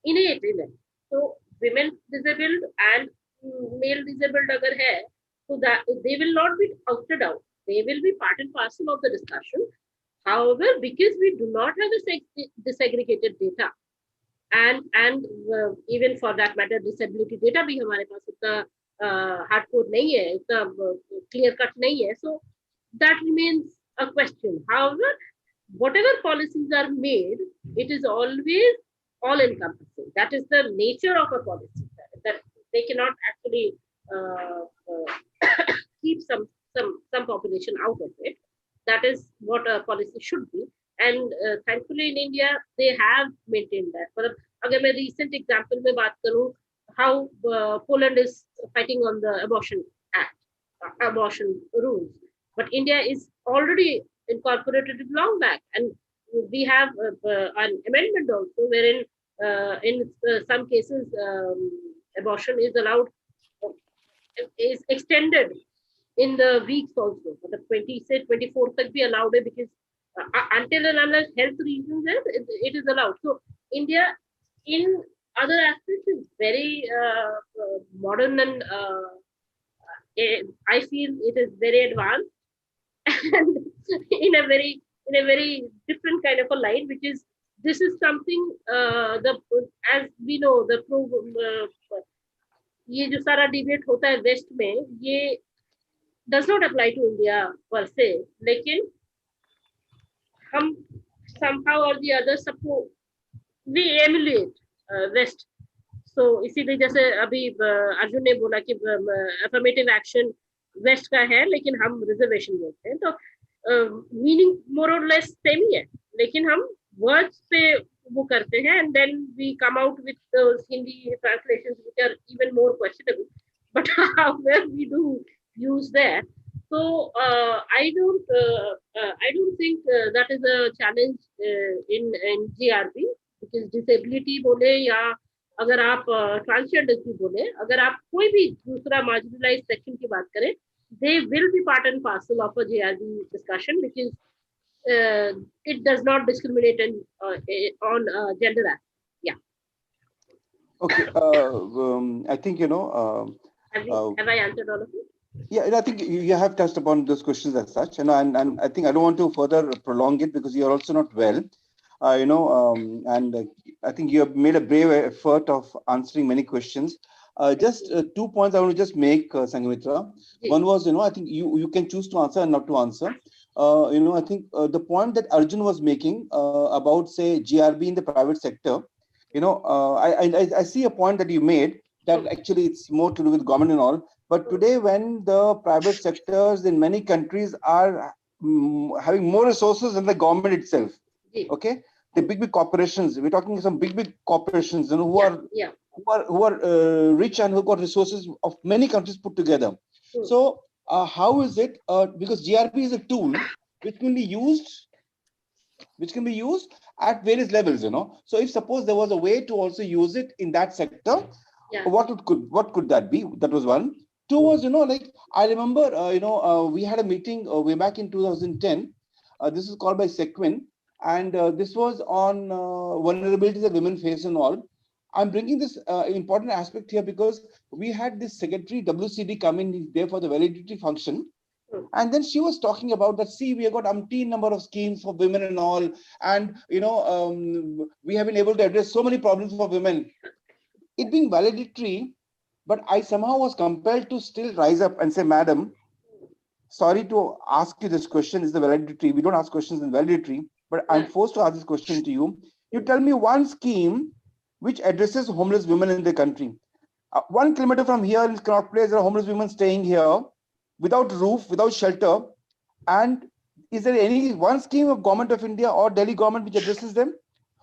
[SPEAKER 1] innate in it. So women disabled and male disabled agar hai, so that they will not be outed out. They will be part and parcel of the discussion. However, because we do not have a disaggregated data, and even for that matter disability data भी हमारे पास उतना hardcore नहीं है, उतना clear cut नहीं है, so that remains a question. However, whatever policies are made, it is always all encompassing. That is the nature of a policy, that they cannot actually keep some population out of it. That is what a policy should be. And thankfully in India they have maintained that. But अगर मैं recent example में बात करूँ, how Poland is fighting on the abortion act, abortion rules, but India is already incorporated it long back, and we have an amendment also wherein in some cases abortion is allowed, is extended in the weeks also. The 24th तक भी allowed है, because until and unless health reasons it is allowed. So India in other aspects is very modern, and I feel it is very advanced and in a very different kind of a line, which is, this is something as we know the ये जो सारा debate होता है waste में, ये does not apply to India per se, लेकिन हम somehow or the other सबको we emulate West. So इसीलिए जैसे अभी अर्जुन ने बोला कि affirmative action West का है, लेकिन हम reservation बोलते हैं, तो meaning more or less same ही है, लेकिन हम words पे वो करते हैं, and then we come out with those Hindi translations which are even more questionable. But however we do use that. So I don't think that is a challenge in GRB, because disability बोले या अगर आप transgender की बोले, अगर आप कोई भी दूसरा marginalized section की बात करें, they will be part and parcel of a GRB discussion, because it does not discriminate on gender aspect. Yeah.
[SPEAKER 5] Okay. I think
[SPEAKER 1] have I answered all of it?
[SPEAKER 5] Yeah, I think you have touched upon those questions as such, and I think I don't want to further prolong it, because you are also not well, and I think you have made a brave effort of answering many questions. Just 2 points I want to just make, Sanghamitra.
[SPEAKER 1] Yes.
[SPEAKER 5] One was, I think you can choose to answer and not to answer. I think the point that Arjun was making about, say, GRB in the private sector, I see a point that you made, that actually it's more to do with government and all. But today, when the private sectors in many countries are having more resources than the government itself, okay, the big corporations, we're talking some big corporations, you know, who are rich and who got resources of many countries put together. So how is it? Because GRP is a tool which can be used at various levels, you know. So if suppose there was a way to also use it in that sector, what could that be? That was one. Two was, you know, like I remember, we had a meeting way back in 2010. This is called by Sequin, and this was on vulnerabilities that women face and all. I'm bringing this important aspect here because we had this secretary WCD come in there for the validity function. And then she was talking about that, see, we have got umpteen number of schemes for women and all. And, you know, we have been able to address so many problems for women. It being valedictory, but I somehow was compelled to still rise up and say, madam, sorry to ask you this question, is the valedictory. We don't ask questions in valedictory, but I'm forced to ask this question to you. You tell me one scheme which addresses homeless women in the country. 1 kilometer from here in Connaught Place, there are homeless women staying here without roof, without shelter. And is there any one scheme of Government of India or Delhi government which addresses them?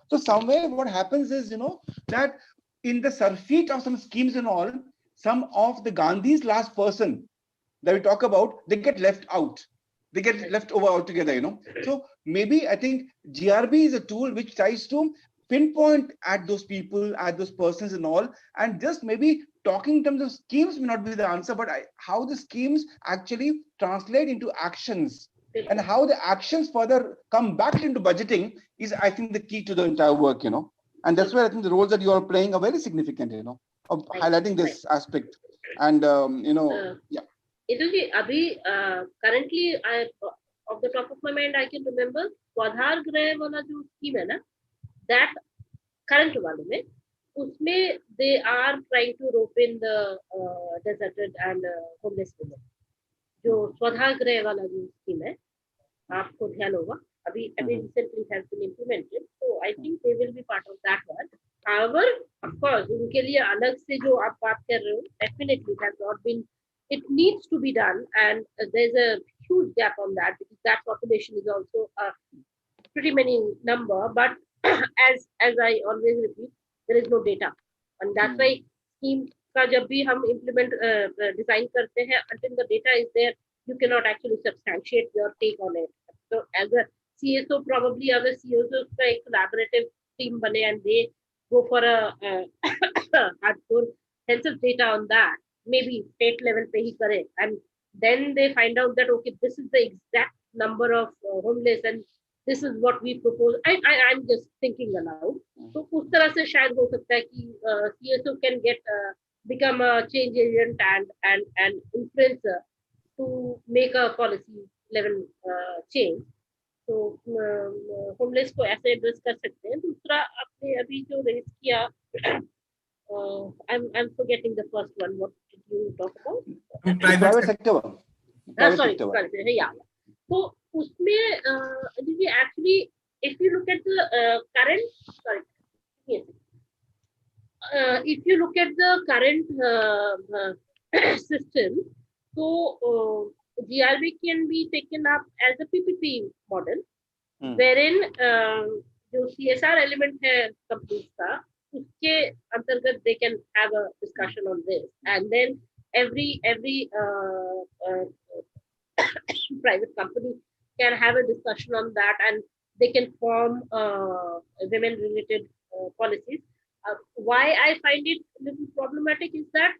[SPEAKER 5] So somewhere what happens is, you know, that in the surfeit of some schemes and all, some of the Gandhi's last person that we talk about, they get left out. They get left over altogether, you know. So maybe I think GRB is a tool which tries to pinpoint at those people, at those persons and all, and just maybe talking in terms of schemes may not be the answer, but how the schemes actually translate into actions and how the actions further come back into budgeting is, I think, the key to the entire work, you know. And that's where I think the roles that you are playing are very significant, you know, of highlighting this aspect. And, you know,
[SPEAKER 1] Abhi, currently, off the top of my mind, I can remember Dhar wala jo scheme hai na, that current one mein, usme they are trying to rope in the deserted and homeless women. जो स्वधाग्रह वाला जो scheme है आपको ध्यान होगा अभी recently has been implemented, so I think they will be part of that one. However, of course, उनके लिए अलग से जो आप बात कर रहे हो, definitely it has not been, it needs to be done, and there's a huge gap on that because that population is also a pretty many number, but as I always repeat, there is no data, and that's why scheme का जब भी हम implement design करते हैं, until the data is there, you cannot actually substantiate your take on it. So as a CSO, probably अगर CSO का एक collaborative team बने and they go for a hardcore census data on that, maybe state level पे ही करे, and then they find out that okay, this is the exact number of homeless and this is what we propose. I'm just thinking aloud. So उस तरह से शायद हो सकता है कि CSO can get become a change agent and influencer to make a policy level change. So homeless को ऐसे address कर सकते हैं. दूसरा आपने अभी जो raise किया, I'm forgetting the first one. What did you talk about?
[SPEAKER 5] Private sector.
[SPEAKER 1] Yeah. So उसमें actually, if you look at the current, if you look at the current system, so GRB can be taken up as a PPP model, wherein जो CSR element है companies का, उसके अंतर्गत they can have a discussion on this, and then every private company can have a discussion on that, and they can form women related policies. Why I find it a little problematic is that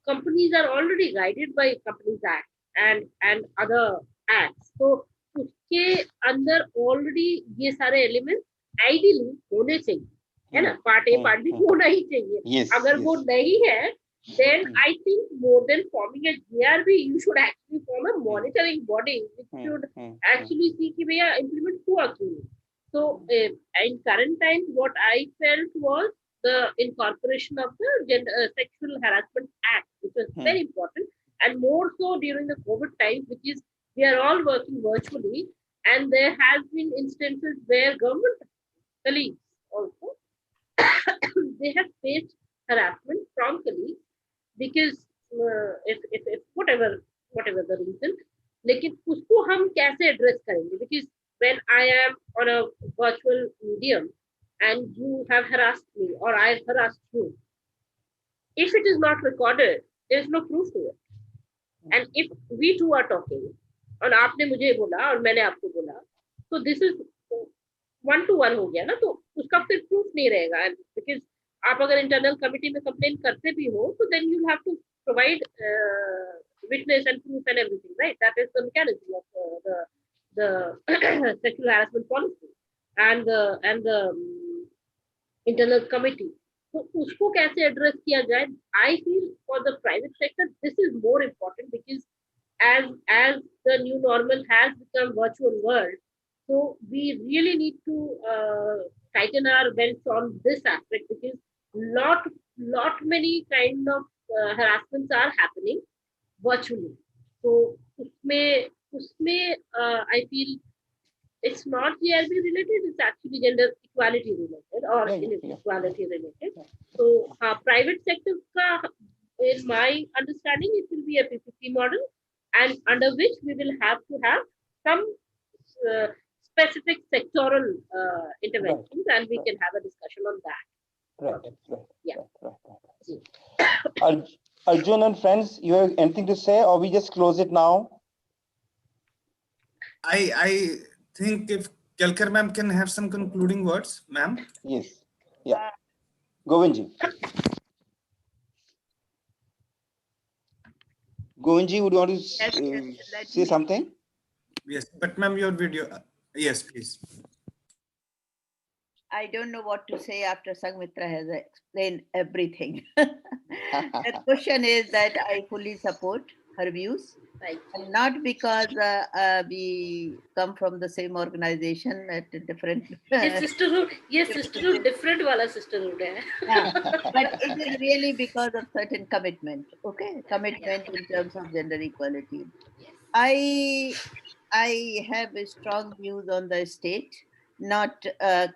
[SPEAKER 1] companies are already guided by Companies Act and other acts. So उसके अंदर already ये सारे elements ideally होने चाहिए, है ना? Part A, Part B होना ही चाहिए. अगर वो नहीं है, then I think more than forming a GRB, you should actually form a monitoring body which should actually see कि भैया implement हुआ क्यों. So in current times, what I felt was the incorporation of the Sexual Harassment Act, which was very important, and more so during the COVID time, which is we are all working virtually, and there has been instances where government colleagues also they have faced harassment from colleagues because if whatever the reason, लेकिन उसको हम कैसे address करेंगे? Because when I am on a virtual medium and you have harassed me or I have harassed you, if it is not recorded, there is no proof to it. And if we two are talking और आपने मुझे बोला और मैंने आपको बोला, तो this is one to one हो गया ना, तो उसका फिर प्रूफ नहीं रहेगा. बिकॉज आप अगर इंटरनल कमिटी में कंप्लेन करते भी हो तो then you have to provide witness and proof and everything, right? That is the mechanism of the sexual harassment policy and the internal committee. तो उसको कैसे एड्रेस किया जाए? I feel for the private sector this is more important because as the new normal has become virtual world, so we really need to tighten our belts on this aspect because lot many kind of harassments are happening virtually. So usme I feel it's not GLB related, it's actually gender equality related or inequality related. So private sector ka, in my understanding, it will be a PPP model, and under which we will have to have some specific sectoral interventions, and we can have a discussion on that.
[SPEAKER 5] Right.
[SPEAKER 1] Yeah.
[SPEAKER 5] Arjun and friends, you have anything to say, or we just close it now?
[SPEAKER 2] I think if Kelkar ma'am can have some concluding words, ma'am.
[SPEAKER 5] Yes. Yeah. Govindji. Govindji, would you want to say something?
[SPEAKER 2] Yes, but ma'am, your video. Yes, please.
[SPEAKER 6] I don't know what to say after Sanghamitra has explained everything. The question is that I fully support her views.
[SPEAKER 1] Right.
[SPEAKER 6] And not because we come from the same organization at different.
[SPEAKER 1] Sisterhood different wala sisterhood hai.
[SPEAKER 6] Yeah, but it is really because of certain commitment. Okay, commitment in terms of gender equality.
[SPEAKER 1] Yes.
[SPEAKER 6] I have a strong views on the state, not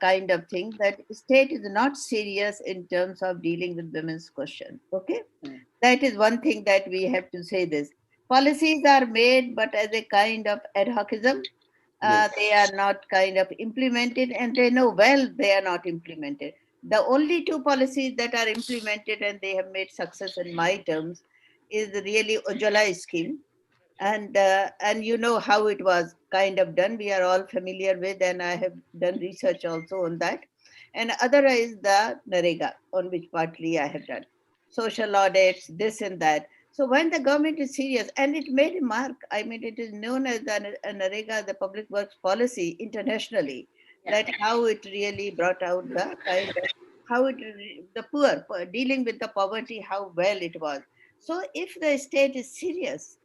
[SPEAKER 6] kind of thing that state is not serious in terms of dealing with women's question. Okay, that is one thing that we have to say this. Policies are made, but as a kind of ad hocism, they are not kind of implemented, and they know well they are not implemented. The only two policies that are implemented and they have made success in my terms is really Ujjwala scheme, and you know how it was kind of done. We are all familiar with, and I have done research also on that. And other is the Narega, on which partly I have done social audits, this and that. So when the government is serious, and it made a mark, I mean, it is known as the Narega, the public works policy internationally, that how it really brought out the kind of how it the poor dealing with the poverty, how well it was. So if the state is serious,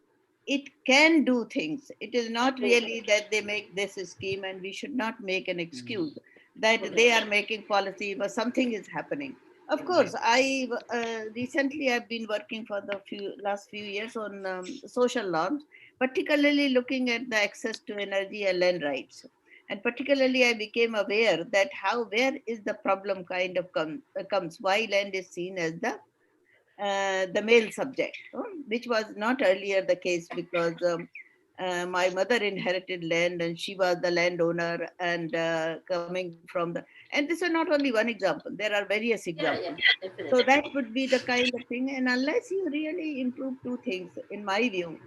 [SPEAKER 6] it can do things. It is not really that they make this scheme, and we should not make an excuse that they are making policy, but something is happening. Of course, I recently I've been working for the last few years on social norms, particularly looking at the access to energy and land rights. And particularly, I became aware that where is the problem kind of comes, why land is seen as the male subject, which was not earlier the case, because my mother inherited land and she was the landowner, and coming from the, and this is not only one example, there are various examples. So that would be the kind of thing. And unless you really improve two things, in my view,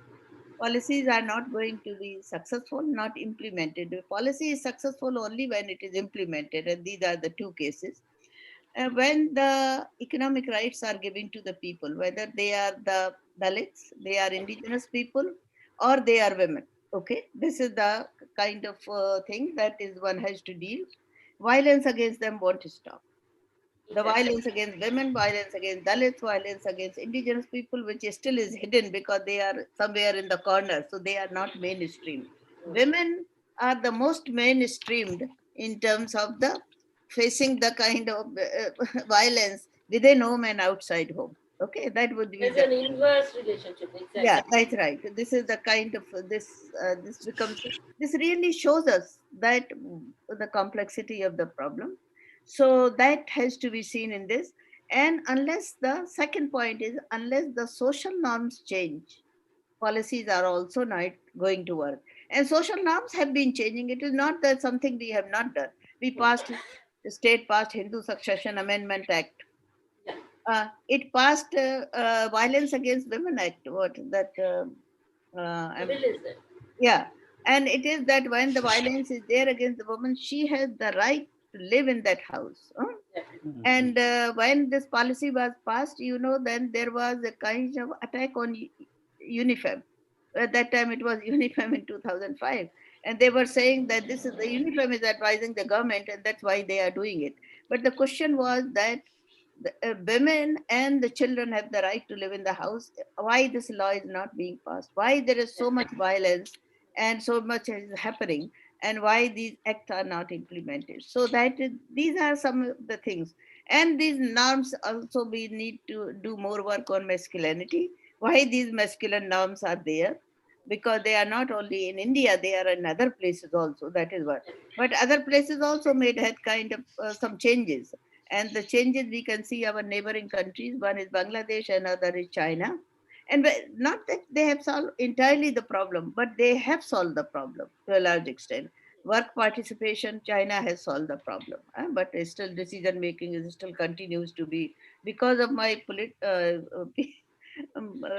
[SPEAKER 6] policies are not going to be successful, not implemented. The policy is successful only when it is implemented, and these are the two cases. When the economic rights are given to the people, whether they are the Dalits, they are indigenous people, or they are women. Okay, this is the kind of thing that is one has to deal. Violence against them won't stop. The violence against women, violence against Dalits, violence against indigenous people, which still is hidden because they are somewhere in the corner, so they are not mainstreamed. Women are the most mainstreamed in terms of the facing the kind of violence within home and outside home. Okay, that would be
[SPEAKER 1] There's an inverse relationship. Exactly.
[SPEAKER 6] Yeah, that's right. This is the kind of this really shows us that the complexity of the problem. So that has to be seen in this. And unless the second point is, unless the social norms change, policies are also not going to work. And social norms have been changing. It is not that something we have not done. We passed, the state passed Hindu Succession Amendment Act. It passed Violence Against Women Act. What that?
[SPEAKER 1] Bill is there.
[SPEAKER 6] Yeah, and it is that when the violence is there against the woman, she has the right to live in that house. And when this policy was passed, then there was a kind of attack on UNIFEM. At that time, it was UNIFEM in 2005. And they were saying that this is the UNIFEM is advising the government, and that's why they are doing it. But the question was that the women and the children have the right to live in the house. Why this law is not being passed? Why there is so much violence and so much is happening? And why these acts are not implemented? So these are some of the things. And these norms also, we need to do more work on masculinity. Why these masculine norms are there? Because they are not only in India, they are in other places also. That is what. But other places also had kind of some changes. And the changes we can see our neighboring countries. One is Bangladesh, another is China. And not that they have solved entirely the problem, but they have solved the problem to a large extent. Work participation, China has solved the problem, but still decision making is still continues to be, because of my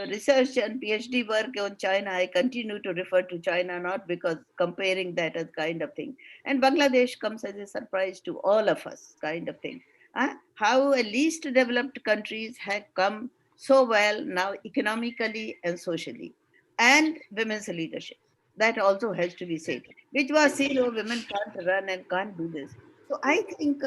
[SPEAKER 6] research and PhD work on China, I continue to refer to China, not because comparing that as kind of thing. And Bangladesh comes as a surprise to all of us, kind of thing. How least developed countries have come so well now economically and socially. And women's leadership. That also has to be said, which was seen, oh, women can't run and can't do this. So I think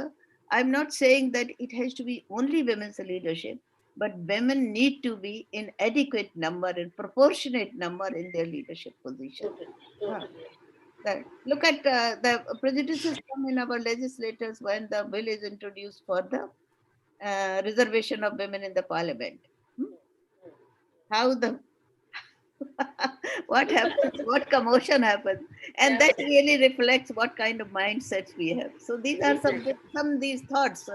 [SPEAKER 6] I'm not saying that it has to be only women's leadership, but women need to be in adequate number and proportionate number in their leadership position. Look at the prejudices come in our legislators when the bill is introduced for the reservation of women in the parliament. How the what happens, what commotion happens, and that really reflects what kind of mindsets we have. So these are some of these thoughts.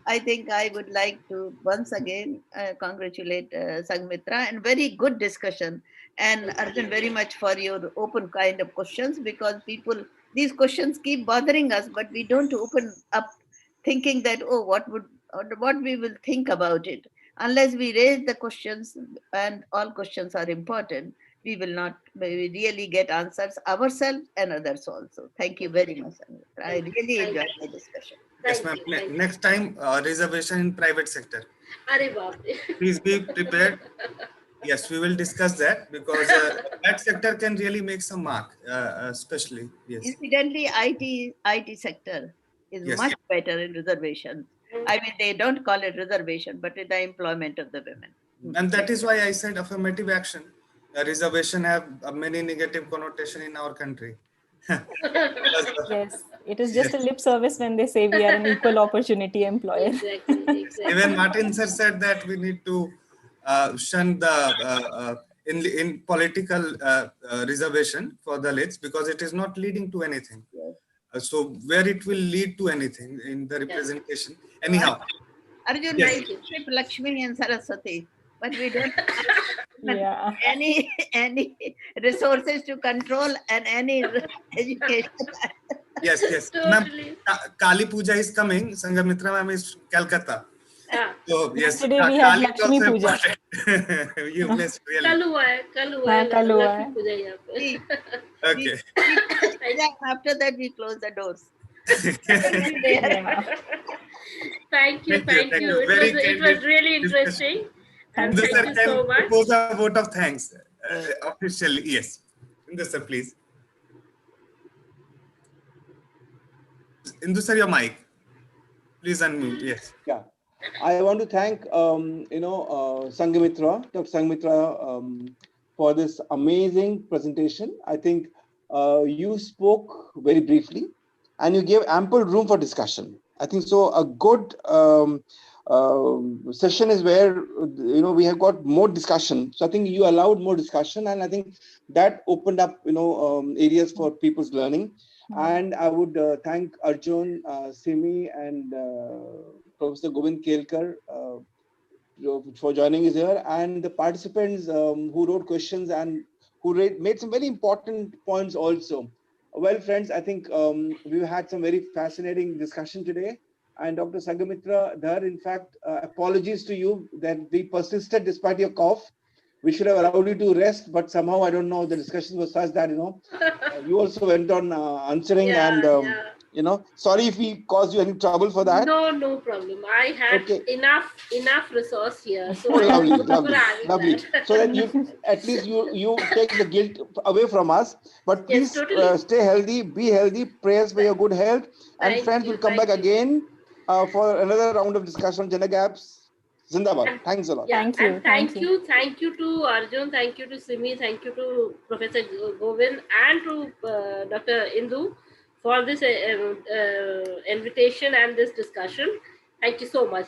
[SPEAKER 6] I think I would like to once again congratulate Sanghamitra, and very good discussion. And Arjun, very much for your open kind of questions, because these questions keep bothering us, but we don't open up thinking that, oh, what we will think about it. Unless we raise the questions, and all questions are important, we will not really get answers ourselves and others also. Thank you very much, Sanghamitra. I really enjoyed the discussion.
[SPEAKER 2] Yes, ma'am. Next time, reservation in private sector. Please be prepared. Yes, we will discuss that, because that sector can really make some mark, especially. Yes.
[SPEAKER 6] Incidentally, IT sector is much better in reservations. I mean, they don't call it reservation, but in the employment of the women.
[SPEAKER 2] And that is why I said affirmative action. Reservation have many negative connotation in our country.
[SPEAKER 4] Yes, it is just a lip service when they say we are an equal opportunity employer.
[SPEAKER 1] Exactly.
[SPEAKER 2] Even Martin sir said that we need to shun the in political reservation for the Dalits, because it is not leading to anything. So where it will lead to anything in the representation. Anyhow.
[SPEAKER 6] Arjun, I worship Lakshmi and Saraswati, but we don't have any resources to control and any education.
[SPEAKER 2] Yes. Totally. Kali Puja is coming. Sanghamitra ma'am is Calcutta. So yes,
[SPEAKER 4] today we have Lakshmi Puja.
[SPEAKER 2] You missed really.
[SPEAKER 1] Kal hua hai. Puja yahan pe.
[SPEAKER 2] Okay.
[SPEAKER 6] After that, we close the doors.
[SPEAKER 1] Thank you. It was really interesting. And thank you so much.
[SPEAKER 2] Propose a vote of thanks officially. Yes. Indu sir, please. Indu sir, your mic. Please unmute. Yes.
[SPEAKER 5] Yeah. I want to thank Sanghamitra, Dr. Sanghamitra, for this amazing presentation. I think you spoke very briefly and you gave ample room for discussion. I think so. A good session is where we have got more discussion. So I think you allowed more discussion, and I think that opened up areas for people's learning. And I would thank Arjun, Simi, and Professor Govind Kelkar for joining us here, and the participants who wrote questions and who made some very important points also. Well, friends, I think we've had some very fascinating discussion today. And Dr. Sanghamitra, Dhar, in fact, apologies to you that we persisted despite your cough. We should have allowed you to rest, but somehow, I don't know, the discussion was such that, you also went on answering, and sorry if we caused you any trouble for that.
[SPEAKER 1] No problem. I had enough resource here, so
[SPEAKER 5] lovely. So that you at least you take the guilt away from us. But please stay healthy, be healthy, prayers for your good health, and friends will come back again for another round of discussion on gender gaps. Zindabad. Thanks a lot.
[SPEAKER 1] Yeah, thank you to Arjun, thank you to Simi, thank you to Professor Govind and to Dr. Indu for this invitation and this discussion. Thank you so much.